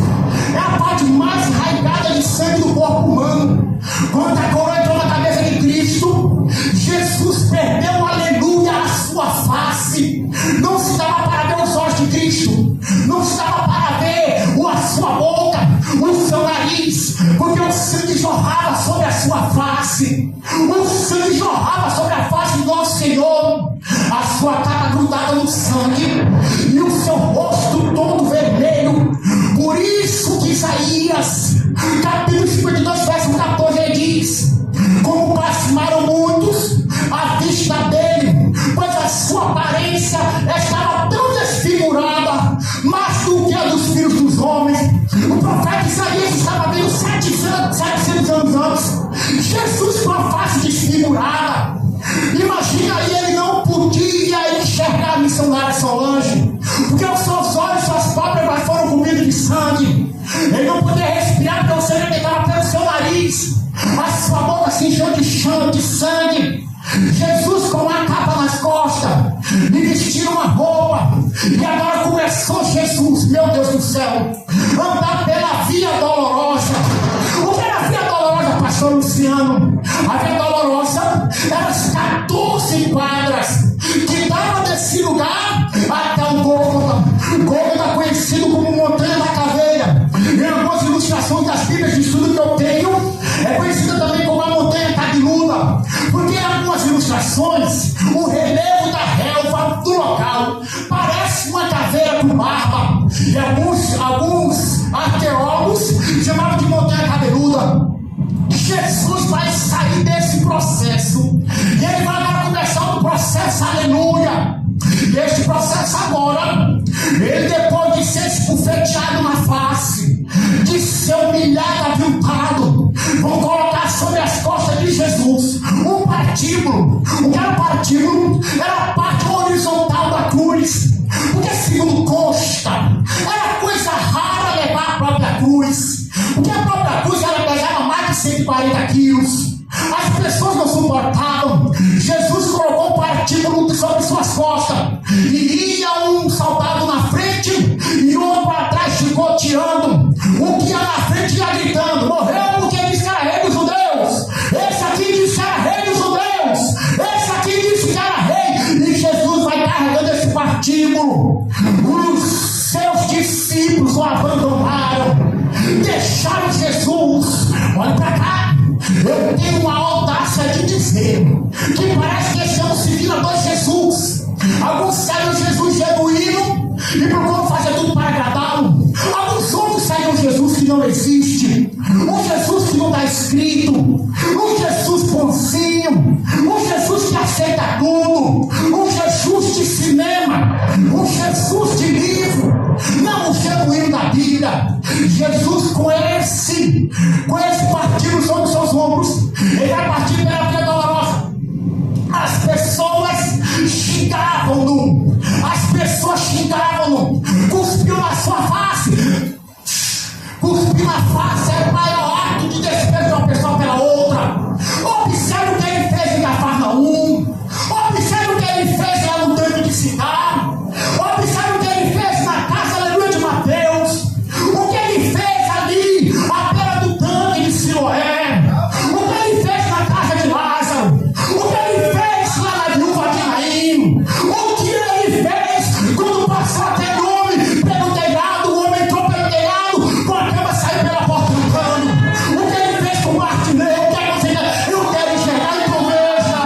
[SPEAKER 1] é a parte mais enraizada de sangue do corpo humano. Quando a coroa entrou na cabeça de Cristo, Jesus perdeu, aleluia, a sua face. Não se dava para ver os olhos de Cristo, não se dava para ver a sua boca, o seu nariz, porque o sangue jorrava sobre a sua face. O sangue jorrava sobre a face do nosso Senhor. A sua capa grudada no sangue e o seu rosto todo vermelho. Por isso que Isaías, capítulo 52, verso 14, ele diz: como blasfemaram muitos à vista dele, pois a sua aparência estava tão desfigurada, mais do que a dos filhos dos homens. O profeta Isaías se encheu de sangue. Jesus com uma capa nas costas, lhe vestiram uma roupa, e agora começou Jesus, meu Deus do céu, andar pela via dolorosa. O que era a via dolorosa, pastor Luciano? A via dolorosa era as 14 quadras que davam desse lugar até o Gólgota. O Gólgota conhecido como Montanha da Caveira. Em algumas ilustrações das Bíblias de estudo que eu tenho, é conhecida também como a Montanha Cabeluda, porque em algumas ilustrações o relevo da relva do local parece uma caveira com barba, e alguns arqueólogos chamavam de Montanha Cabeluda. Jesus vai sair desse processo e ele vai agora começar um processo, aleluia. E este processo agora, ele depois de ser esbofeteado na face, de ser humilhado, aviltado, vão colocar sobre as costas de Jesus um patíbulo. O que era o patíbulo? Era a parte horizontal da cruz, porque segundo consta, era coisa rara levar a própria cruz, porque a própria cruz ela pesava mais de 140 quilos. As pessoas não suportavam. Jesus colocou o patíbulo sobre suas costas, e ia um soldado na frente e outro atrás chicoteando. O que ia na frente ia gritando: morreu porque disse que era rei dos judeus. Esse aqui disse que era rei dos judeus. Esse aqui disse que era rei. E Jesus vai carregando esse patíbulo. Os seus discípulos o abandonaram, deixaram Jesus. Olha para cá. Eu tenho uma audácia de dizer que parece que estamos seguindo a dois Jesus. Alguns seguem o Jesus genuíno e procuram fazer tudo para agradá-lo. Alguns outros seguem o Jesus que não existe, um Jesus que não está escrito, um Jesus bonzinho, um Jesus que aceita tudo, um Jesus de cinema, um Jesus de livro, não o genuíno da Bíblia. Jesus com esse partido sobre os seus ombros, ele vai partir pela via dolorosa. As pessoas xingavam-no, cuspiu na sua face. Cuspir na face é o maior ato de desprezo de uma pessoa pela outra. Observe o que ele fez em Cafarnaum, observe o que ele fez lá no tanque de Sicar, observe o que ele fez na casa, aleluia, de Mateus, o que ele fez ali à beira do tanque de Siloé, o que ele fez na casa de Lázaro, o que ele fez lá na viúva de Naim, o que ele fez quando passou aquele homem pelo telhado, o homem entrou pelo telhado, com a cama saiu pela porta do cano, o que ele fez com o Martineu, eu quero enxergar e conversa.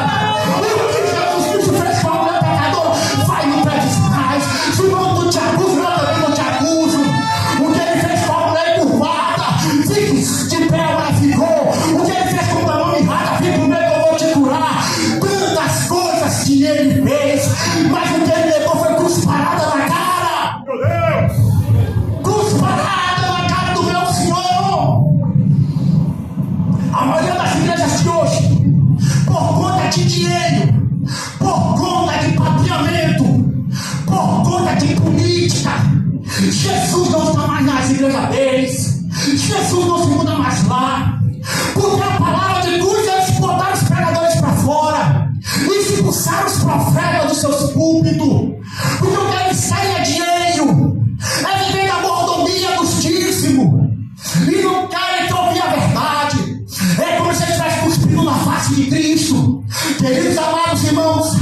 [SPEAKER 1] O que Jesus Cristo fez com a mulher pecadora, vai no pé de trás. Se não te acuso, eu também não te acuso. O que ele fez com a mulher encurvada, fique de pé, ela ficou. O que ele fez com a mão mirrada, fica no meio, eu vou te curar. Tantas coisas que ele fez, mas o que ele levou foi cusparada na cara. Meu Deus! Cusparada na cara do meu Senhor. A maioria das igrejas de hoje, por conta de dinheiro, por conta de papiamento, por conta de política, Jesus não está mais nas igrejas deles, Jesus não se muda mais lá, porque a palavra de cruz eles botaram os pregadores para fora, expulsaram os profetas dos seus púlpitos, porque o que eles querem é dinheiro, é viver na mordomia dos dízimos, e não querem ouvir a verdade. É como se ele estivesse cuspindo na face de Cristo. Queridos amados irmãos,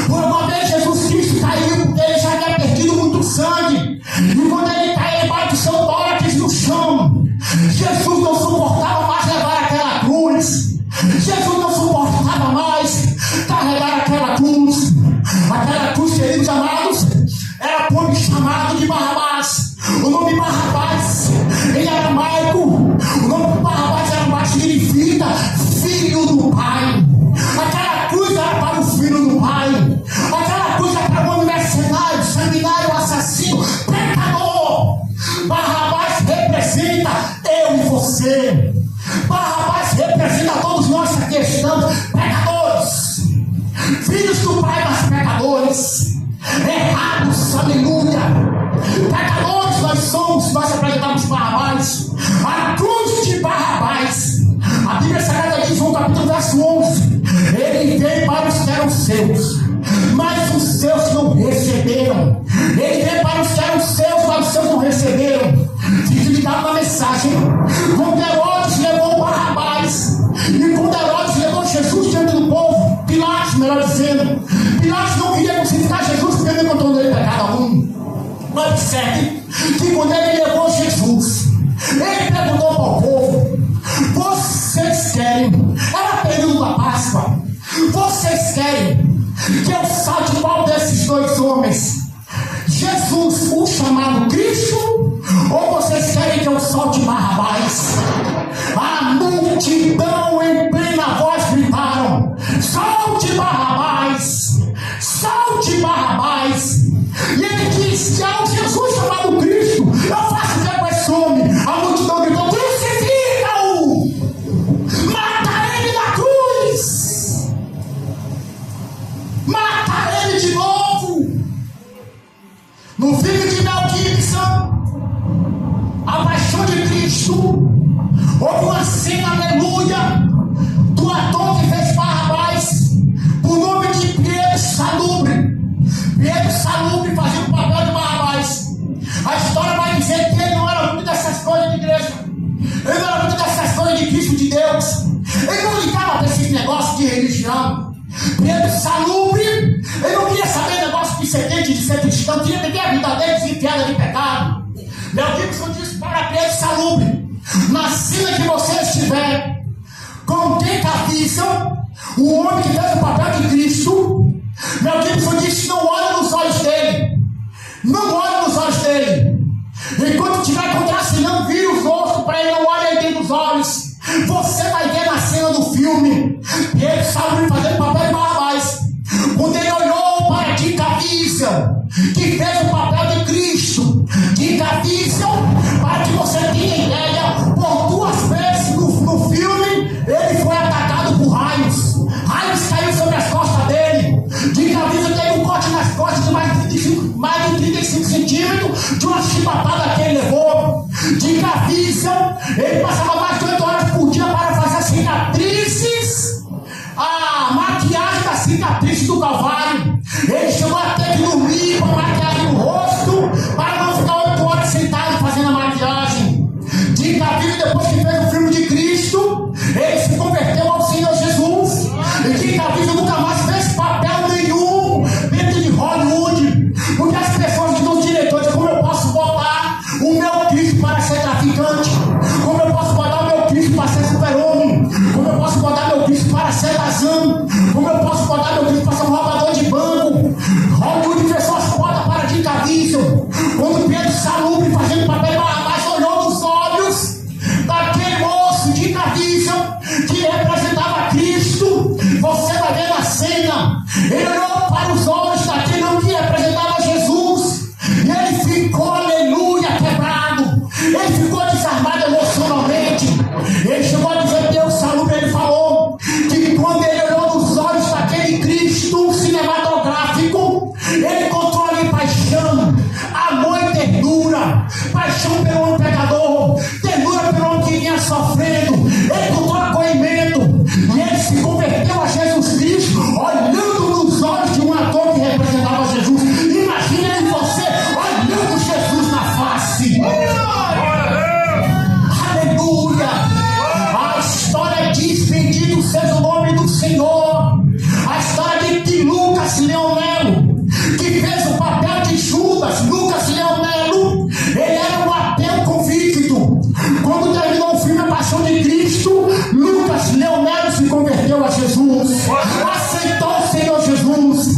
[SPEAKER 1] por uma vez Jesus Cristo caiu, porque ele já havia perdido muito sangue, e quando ele cai, ele bate o seu tórax no chão. Jesus não suportava mais levar aquela cruz, Jesus não suportava mais carregar aquela cruz. Aquela cruz, queridos amados, era por nome chamado de Barrabás. O nome Barrabás em aramaico, o nome Barrabás era mais significa filho do pai. Aquela cruz era para o filho do pai. Aquela cruz era para o homem mercenário, sanguinário, assassino, pecador. Barrabás representa eu e você. Barrabás representa todos nós que aqui estamos, pecadores, filhos do pai, mas pecadores, errados, aleluia. Pecadores nós somos, nós apresentamos Barrabás, a cruz de Barrabás. A Bíblia Sagrada diz, João capítulo verso Quando Herodes levou Barrabás, e quando Herodes levou Jesus diante do povo, Pilatos, melhor dizendo, Pilatos não queria crucificar Jesus porque ele encontrou nele pecado algum. Mas observe que quando ele levou Jesus, ele perguntou para o povo: vocês querem, era período da Páscoa, vocês querem que eu salte qual desses dois homens? Jesus, o chamado Cristo, ou vocês querem que eu solte Barrabás? A multidão em plena voz gritaram: solte Barrabás! Solte Barrabás! E ele disse: ao Jesus chamado Cristo, eu faço o que com esse homem? A multidão gritou: crucifica-o! Mata ele na cruz! Mata ele de novo! No filme de Mel Gibson, A Paixão de Cristo, houve uma cena, aleluia, do ator que fez Barrabás, por nome de Pedro Salubre. Pedro Salubre fazia o papel de Barrabás. A história vai dizer que ele não era muito dessas coisas de igreja, ele não era muito dessas coisas de Cristo de Deus, ele não ligava para esses negócios de religião. Pedro Salubre, ele não queria saber negócio de ser crente, de ser cristão, queria viver a vida dele desenfiada de pecado. Mel Gibson disse para Pedro Salubre: na cena que você estiver com Kate Hudson, o homem que fez o papel de Cristo, Mel Gibson disse: não olhe nos olhos dele, não olhe nos olhos dele. Enquanto estiver contracenando, vire os rostos para ele, não olhe aí dentro dos olhos. Você vai ver na cena do filme Pedro Salubre fazendo o papel de Barrabás. Quando ele olhou para Dick Hudson, que fez o papel de Cristo, Dick Hudson, para que você tenha ideia, por 2 vezes no filme ele foi atacado por raios. Raios caiu sobre as costas dele. Dick Hudson teve um corte nas costas de mais de 35 centímetros de uma chibatada que ele levou. Dick Hudson, ele passava mais de 8 horas por dia para fazer cicatrizes, a maquiagem da cicatriz do Calvário. Ele chegou a ter que dormir com a maquiagem no rosto para não ficar 8 horas sentado fazendo a maquiagem. Dick Hudson, depois que fez o filme de Cristo, ele se converteu ao Senhor Jesus. E Dick Hudson nunca mais fez papel nenhum dentro de Hollywood, porque as pessoas dizem aos diretores: como eu posso botar o meu Cristo para ser traficante? Como eu posso botar o meu Cristo para ser super-homem? Como eu posso botar meu Cristo para ser Tarzan? Como eu posso botar meu Cristo para ser um roubador de banco? Hollywood fechou as portas para Dick Hudson. Quando Pedro Salubre, fazendo papel de Barrabás, olhou nos olhos daquele moço Dick Hudson que representava Cristo, você vai ver na cena, ele olhou para os olhos daquele que representava Jesus, e ele ficou, aleluia, quebrado. Ele ficou desarmado emocionalmente. Ele chegou a dizer: Deus Salubre, ele falou que quando ele olhou nos olhos daquele Cristo cinematográfico, ele encontrou ali paixão, amor e ternura. Paixão pelo homem pecador, ternura pelo homem que vinha sofrendo. Ele encontrou acolhimento, e ele se converteu a Jesus Cristo olhando nos olhos de um ator que representava Jesus. Imagina aí você olhando Jesus na face. Aleluia! A história diz: bendito seja o nome do Senhor. A história de Lucas Leonello, que fez o papel de Judas. Lucas Leonello, ele era um ateu convicto. Quando terminou o filme A Paixão de Cristo, Lucas Leonello se converteu a Jesus, aceitou o Senhor Jesus.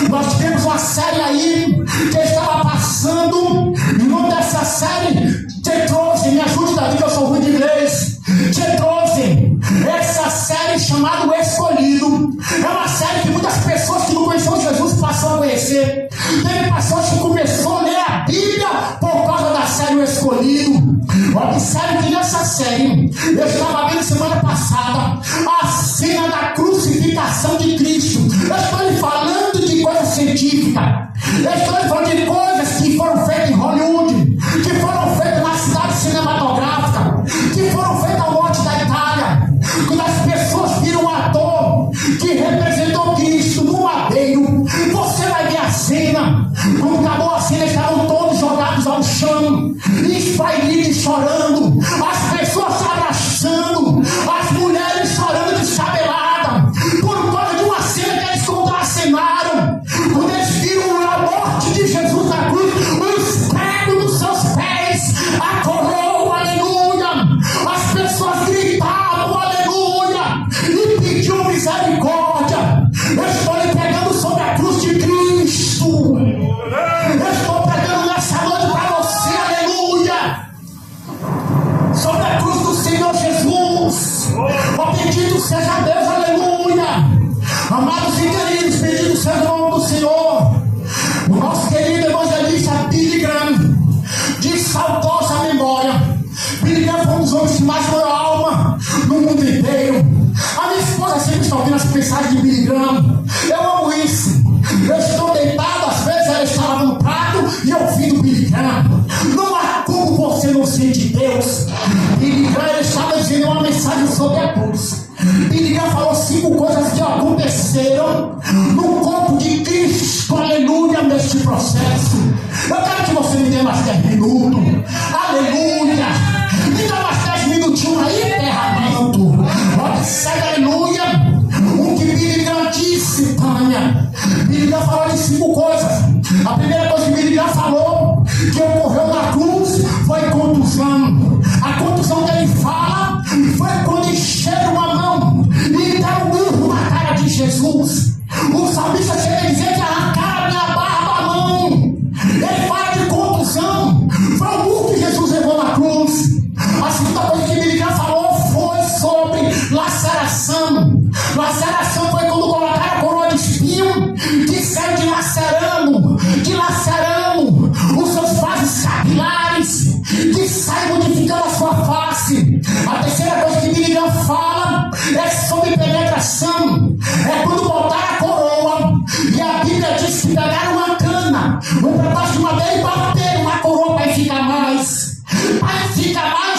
[SPEAKER 1] Nós temos uma série aí que estava passando, e o nome dessa série, T-12, me ajude Davi que eu sou ruim de inglês. T-12, essa série chamada O Escolhido, é uma série que muitas pessoas que não conheciam Jesus passam a conhecer. Teve pessoas que começaram a ler a Bíblia por causa da série O Escolhido. Observe que nessa série, eu estava vendo semana passada a cena da crucificação de Cristo. Eu estou lhe falando de coisa científica, eu estou lhe falando de coisas que foram feitas em Hollywood, que foram feitas na cidade cinematográfica, que foram feitas ao norte da Itália, quando as pessoas viram um ator que representou Cristo no madeiro. Você vai ver a cena, quando acabou a cena, estavam todos jogados ao chão, espraiados, chorando. As pessoas que mais ganhou alma no mundo inteiro. A minha esposa sempre está ouvindo as mensagens de Billy Graham. Eu amo isso. Eu estou deitado, às vezes ela está lavando prato e eu ouvindo Billy Graham. Não há como você não ser de Deus. Billy Graham estava dizendo uma mensagem sobre a cruz. Billy Graham falou 5 coisas que aconteceram no corpo de Cristo, aleluia, neste processo. Eu quero que você me dê mais 10 minutos, aleluia. Me dá mais 10 minutinhos aí, derramando. Observe, aleluia, o que Billy Graham disse, Tânia. Billy Graham falou de 5 coisas. A primeira coisa que Billy Graham falou, que ocorreu na cruz, foi contusão. A contusão que ele fala foi quando encheram uma mão e deram um burro na cara de Jesus. O salmista chega a dizer que arrancaram a minha barba à mão. Ele fala de contusão. Foi o burro que Jesus levou na cruz. A segunda coisa que Billy Graham falou foi sobre laceração. Laceração foi quando colocaram a coroa de espinho, que saiu dilacerando os seus vasos capilares, que sai modificando a sua face. A terceira coisa que Billy Graham fala é sobre penetração. É quando botaram a coroa, e a Bíblia diz que pegaram uma cana, um pedaço de madeira e bateram a coroa para ficar mais.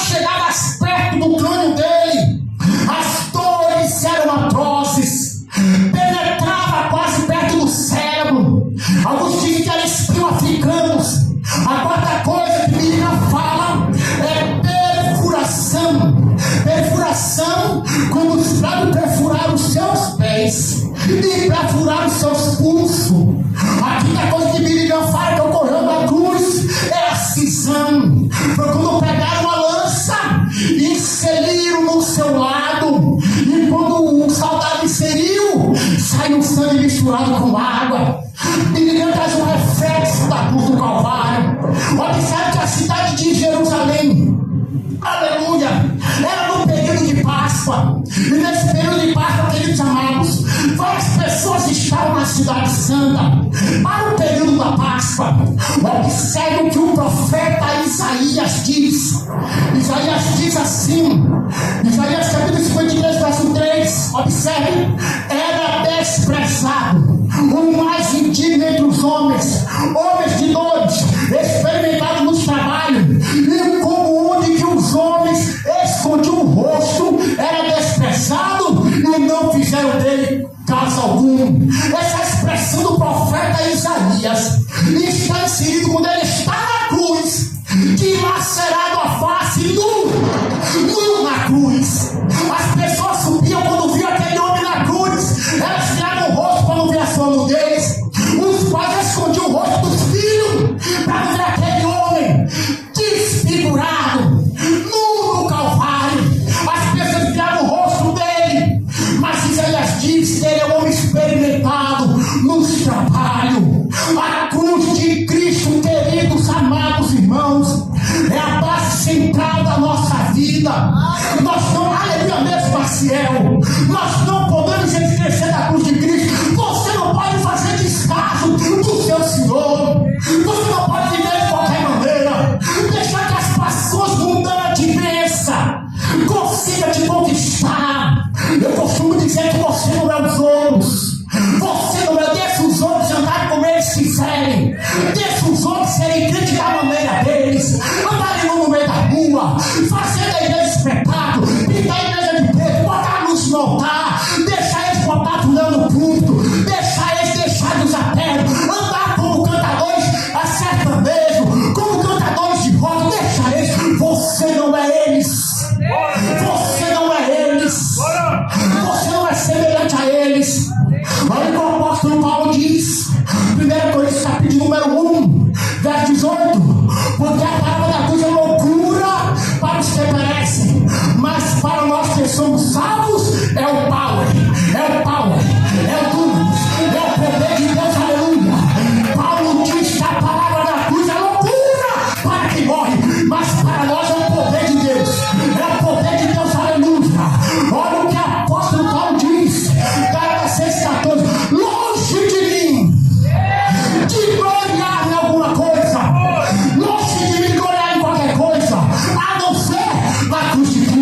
[SPEAKER 1] Chegar mais perto do crânio dele. As dores eram atrozes, penetrava quase perto do cérebro. Alguns dizem que eram espinhos africanos. A quarta coisa que Billy Graham fala é perfuração. Perfuração, quando os fracos perfuraram os seus pés e perfuraram os seus pulsos. A quinta coisa que Billy Graham fala que ocorreu na cruz é a cisão. Foi quando pegaram uma lança e inseriram no seu lado, e quando o soldado inseriu, saiu sangue misturado com água. Billy Graham traz um reflexo da cruz do Calvário. Observe que a cidade de Jerusalém, aleluia, era no período de Páscoa. E nesse período de Páscoa, queridos amados, várias pessoas estavam na cidade santa para o período da Páscoa. Observe o que o profeta Isaías diz. Isaías diz assim, Isaías capítulo 53, verso 3. Observe: era desprezado, o mais indigno entre os homens de dores, experimentados no trabalho, e como onde que os homens escondiam o rosto, era desprezado e não fizeram dele caso algum. Essa expressão do profeta Isaías está inserido quando ele está na cruz, dilacerado a face, nu na cruz. As pessoas subiam quando viam aquele homem na cruz, elas tiravam o rosto para não ver a sua nudez. Os pais escondiam o rosto dos filhos para não ver aquele homem desfigurado, nu no Calvário. As pessoas tiravam o rosto dele, mas Isaías diz que ele é um homem experimentado no trabalho. A cruz de Cristo, queridos amados irmãos, é a base central da nossa vida. Nós não, aleluia mesmo, Maciel, nós não podemos esquecer da cruz de Cristo. Você não pode fazer descaso do seu Senhor. Você não pode viver de qualquer maneira, deixar que as paixões mundanas de bênção consiga te conquistar. Eu costumo dizer que você não é os outros. Você não é, deixa os outros andarem como eles quiserem. Deixa os outros serem crentes da maneira deles, andarem no meio da rua, fazendo a igreja espetáculo, pintar a igreja de preto, botar a luz no altar, deixar eles botar pulando no púlpito, deixar eles deixados a terra, andar como cantadores a sertanejo, como cantadores de rock, deixa eles. Você não é eles. Você não é eles. Você não é semelhante a eles. Olha o que o apóstolo Paulo diz, 1 Coríntios capítulo número 1, verso 18: porque a palavra da cruz é loucura para os que perecem, mas para nós que somos salvos é o power, é o dunamis, é o poder de Deus, aleluia. Paulo diz que a palavra da cruz é loucura para quem morre, mas para nós é o poder de Deus, é o poder de Deus, aleluia. Olha o que o apóstolo Paulo diz, Gálatas 6,14: longe de mim de gloriar em alguma coisa, longe de mim gloriar em qualquer coisa, a não ser na cruz de Cristo.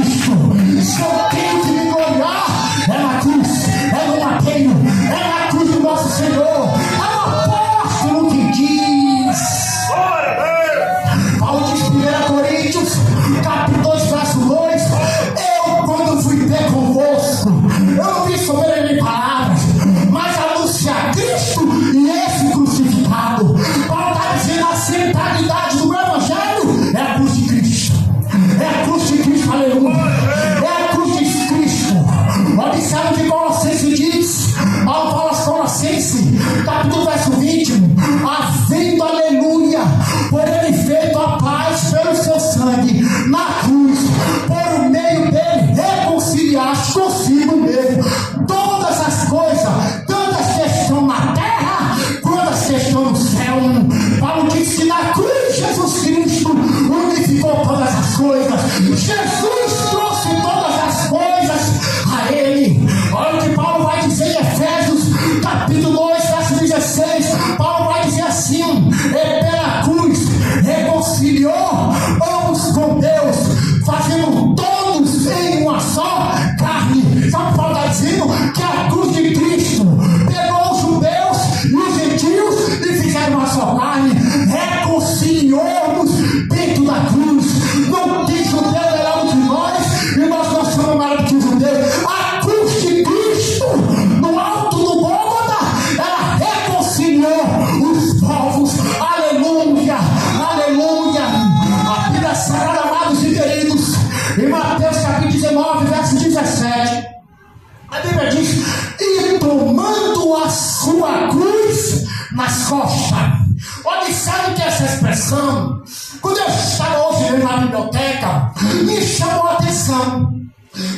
[SPEAKER 1] diz: e tomando a sua cruz nas costas. Observe que essa expressão, quando eu estava hoje na biblioteca, me chamou a atenção.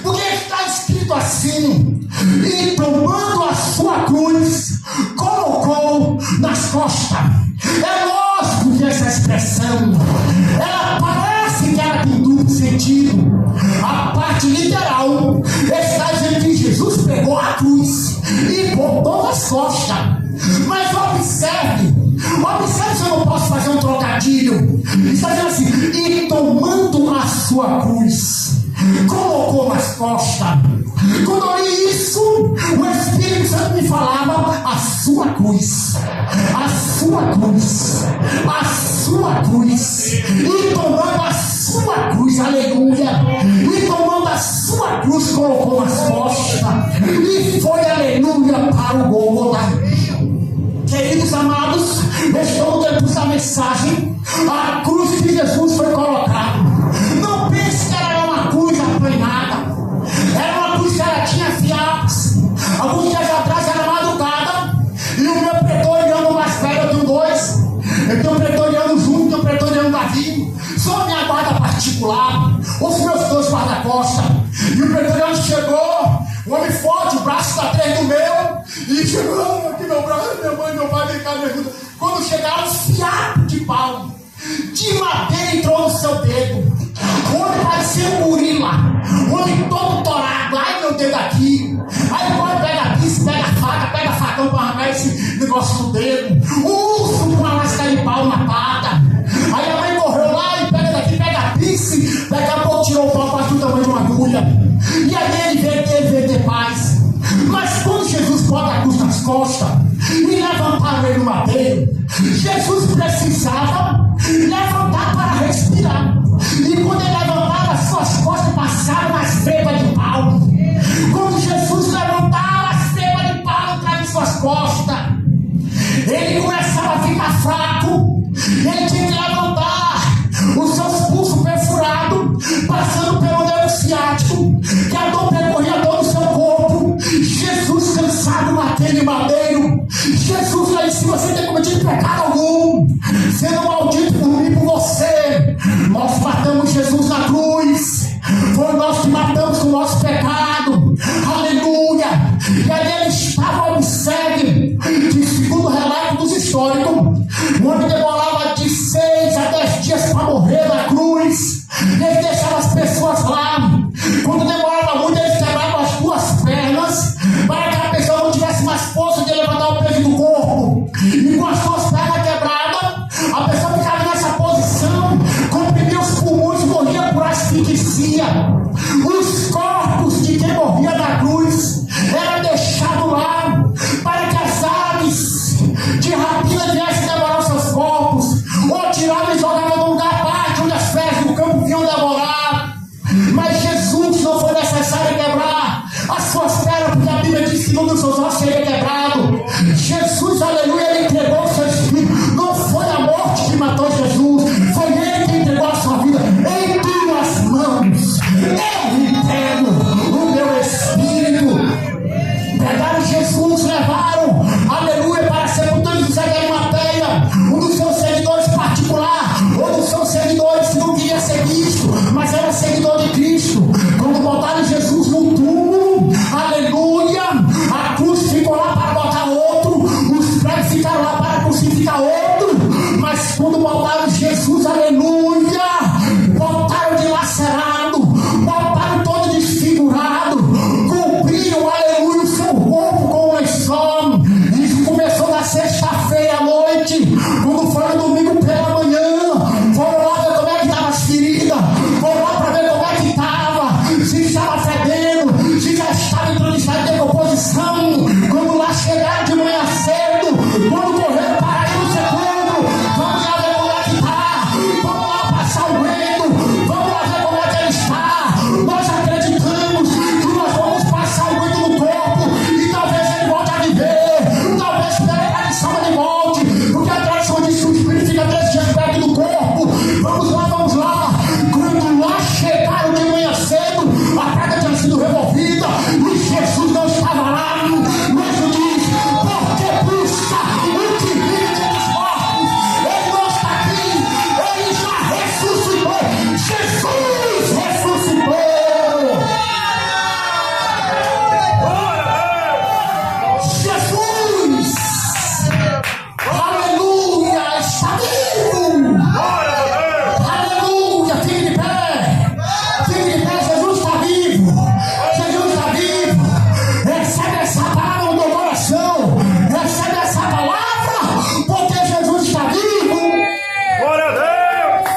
[SPEAKER 1] Porque está escrito assim: e tomando a sua cruz, colocou nas costas. É lógico que essa expressão, ela parece que ela tem duplo sentido. A parte literal está dizendo que Jesus pegou a cruz e botou nas costas. Mas observe se eu não posso fazer um trocadilho. Está dizendo assim: e tomando a sua cruz, colocou nas costas. Quando eu li isso, o Espírito Santo me falava: a sua cruz, a sua cruz, a sua cruz. E tomando a sua cruz, aleluia, e tomando a sua cruz, colocou nas costas e foi, aleluia, para o Gólgota. Queridos amados, estou no tempo da mensagem. A cruz de Jesus foi colocada. Não pense que era uma cruz apanhada. Era uma cruz que ela tinha fiapos. Alguns dias atrás era madrugada, e o meu pretoriano mais velho, eu tenho dois. Eu tenho um pretoriano Júnior, tenho um pretoriano Davi. Sou minha guarda particular, os meus dois guarda-costas. E o pretoriano chegou, um homem forte, o braço está atrás do meu, e chegou aqui meu braço, minha mãe, meu pai, vem cá, me ajuda. Quando chegaram, um fiapo de pau, de madeira entrou no seu dedo. O homem parecia um gorila, o homem todo torado. Ai, meu dedo aqui. Aí depois pega a pista, pega a faca, pega facão para arrancar esse negócio do dedo. O urso com uma lasca de pau na pata. Aí a mãe correu lá e pega daqui, pega a pista, daqui a pouco tirou o pau para o tamanho de uma agulha. E aí ele veio ter paz. Mas quando Jesus bota a cruz nas costas e levantaram ele no madeiro, Jesus precisava levantar para respirar. E quando ele levantava, as suas costas passaram as febras de pau. Quando Jesus levantava, as febras de pau entravam em suas costas. Ele começava a ficar fraco. Ele tinha que levantar os seus pulsos perfurados, passando pelo nervo ciático, que a dor percorria todo o seu corpo. Jesus cansado naquele madeiro. Jesus lá em cima, sem ter cometido pecado algum, sendo maldito por mim e por você. Nós matamos Jesus na cruz. Foi nós que matamos com o nosso pecado. Aleluia. E aí ele estava, observe, que segundo o relato dos históricos, o homem demorava de 6 a 10 dias para morrer na cruz. Ele deixava as pessoas lá. Quando demorava muito, eles quebravam as duas pernas para que a pessoa não tivesse mais força de levantar o peso do corpo. E com as duas pernas quebradas, a pessoa ficava nessa posição, comprimia os pulmões e morria por asfixia. Os corpos de quem morria na cruz